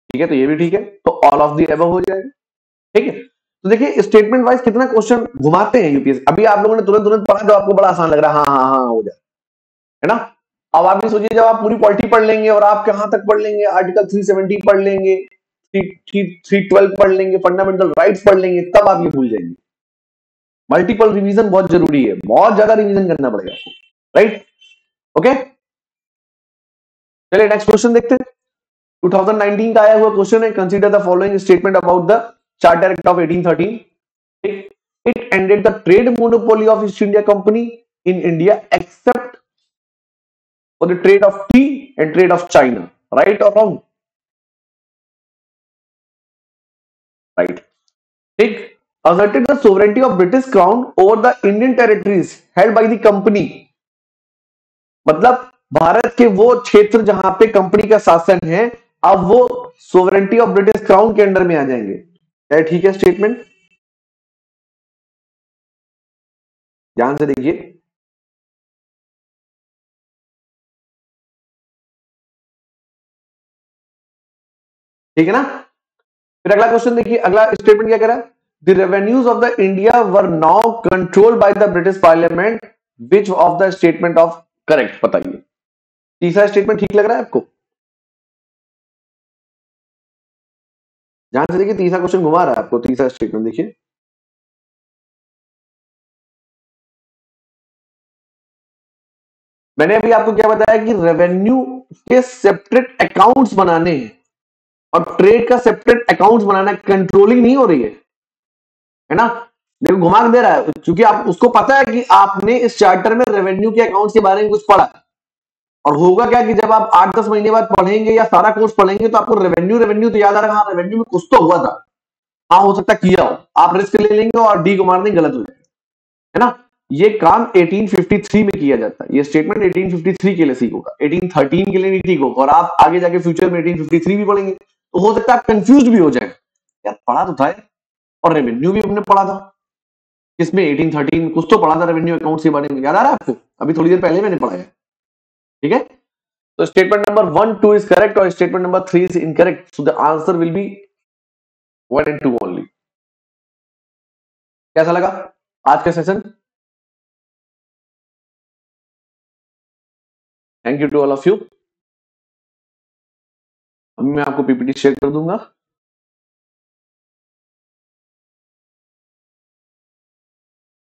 ठीक है, तो ये भी ठीक है, तो ऑल ऑफ दी एबव हो जाएगा। ठीक है, तो देखिए स्टेटमेंट वाइज कितना क्वेश्चन घुमाते हैं यूपीएससी। अभी आप लोगों ने तुरंत तुरंत पढ़ा तो आपको बड़ा आसान लग रहा है, हाँ हाँ हाँ हो जाए, है ना। अब आप भी सोचिए, जब आप पूरी पॉलिटी पढ़ लेंगे और आप कहां तक पढ़ लेंगे, आर्टिकल 370 पढ़ लेंगे, 312 पढ़ लेंगे, फंडामेंटल राइट्स पढ़ लेंगे, तब आप ये भूल जाएंगे। मल्टीपल रिवीजन बहुत जरूरी है, बहुत ज्यादा रिवीजन करना पड़ेगा आपको, राइट। ओके, चलिए नेक्स्ट क्वेश्चन देखते हैं। 2019 का आया हुआ क्वेश्चन है। Consider the following statement about the charter act of 1813। It ended the trade monopoly of east India company in India except for the trade off T and trade off China. Right और wrong? Right. ठीक। asserted the sovereignty of British Crown over the Indian territories held by the company। मतलब भारत के वो क्षेत्र जहां पे company का शासन है, अब वो सोवरेंटी ऑफ ब्रिटिश क्राउन के अंडर में आ जाएंगे। क्या ठीक है स्टेटमेंट? ध्यान से देखिए। ठीक है ना। फिर अगला क्वेश्चन देखिए, अगला स्टेटमेंट क्या कह रहा है। The revenues of the India were now controlled by the British parliament. Which of the statement of correct बताइए। तीसरा स्टेटमेंट ठीक लग रहा है आपको? ध्यान से देखिए, तीसरा क्वेश्चन घुमा रहा है आपको। तीसरा स्टेटमेंट देखिए, मैंने अभी आपको क्या बताया कि रेवेन्यू के सेपरेट अकाउंट्स बनाने हैं और ट्रेड का सेपरेट अकाउंट्स बनाना, कंट्रोलिंग नहीं हो रही है ना। देखो घुमा के दे रहा है, क्योंकि आप उसको पता है कि आपने इस चार्टर में रेवेन्यू के अकाउंट्स के बारे में कुछ पढ़ा। और होगा क्या कि जब आप 8-10 महीने बाद पढ़ेंगे या सारा कोर्स पढ़ेंगे तो आपको रेवेन्यू रेवेन्यू तो याद आ रहा है, रेवेन्यू में कुछ तो हुआ था, हाँ हो सकता किया हो, आप रिस्क ले लेंगे और डी को मार देंगे, गलत हो जाए, है ना। ये काम 1853 में किया जाता है। ये स्टेटमेंट 1853 के लिए ठीक होगा, 1813 के लिए नहीं ठीक होगा। और आप आगे जाके फ्यूचर में 1853 भी पढ़ेंगे तो हो सकता है आप कंफ्यूज भी हो जाए, यार पढ़ा तो था। और रेवेन्यू भी हमने पढ़ा था किसमें, 1813 में कुछ तो पढ़ा था रेवेन्यू अकाउंट के बारे में, याद आ रहा है आपको? अभी थोड़ी देर पहले मैंने पढ़ा है। ठीक है, तो स्टेटमेंट नंबर 1, 2 इज करेक्ट और statement number 3 is incorrect. So the answer will be 1 and 2 only. कैसा लगा आज का session? Thank you to all of you. अभी मैं आपको पीपीटी शेयर कर दूंगा।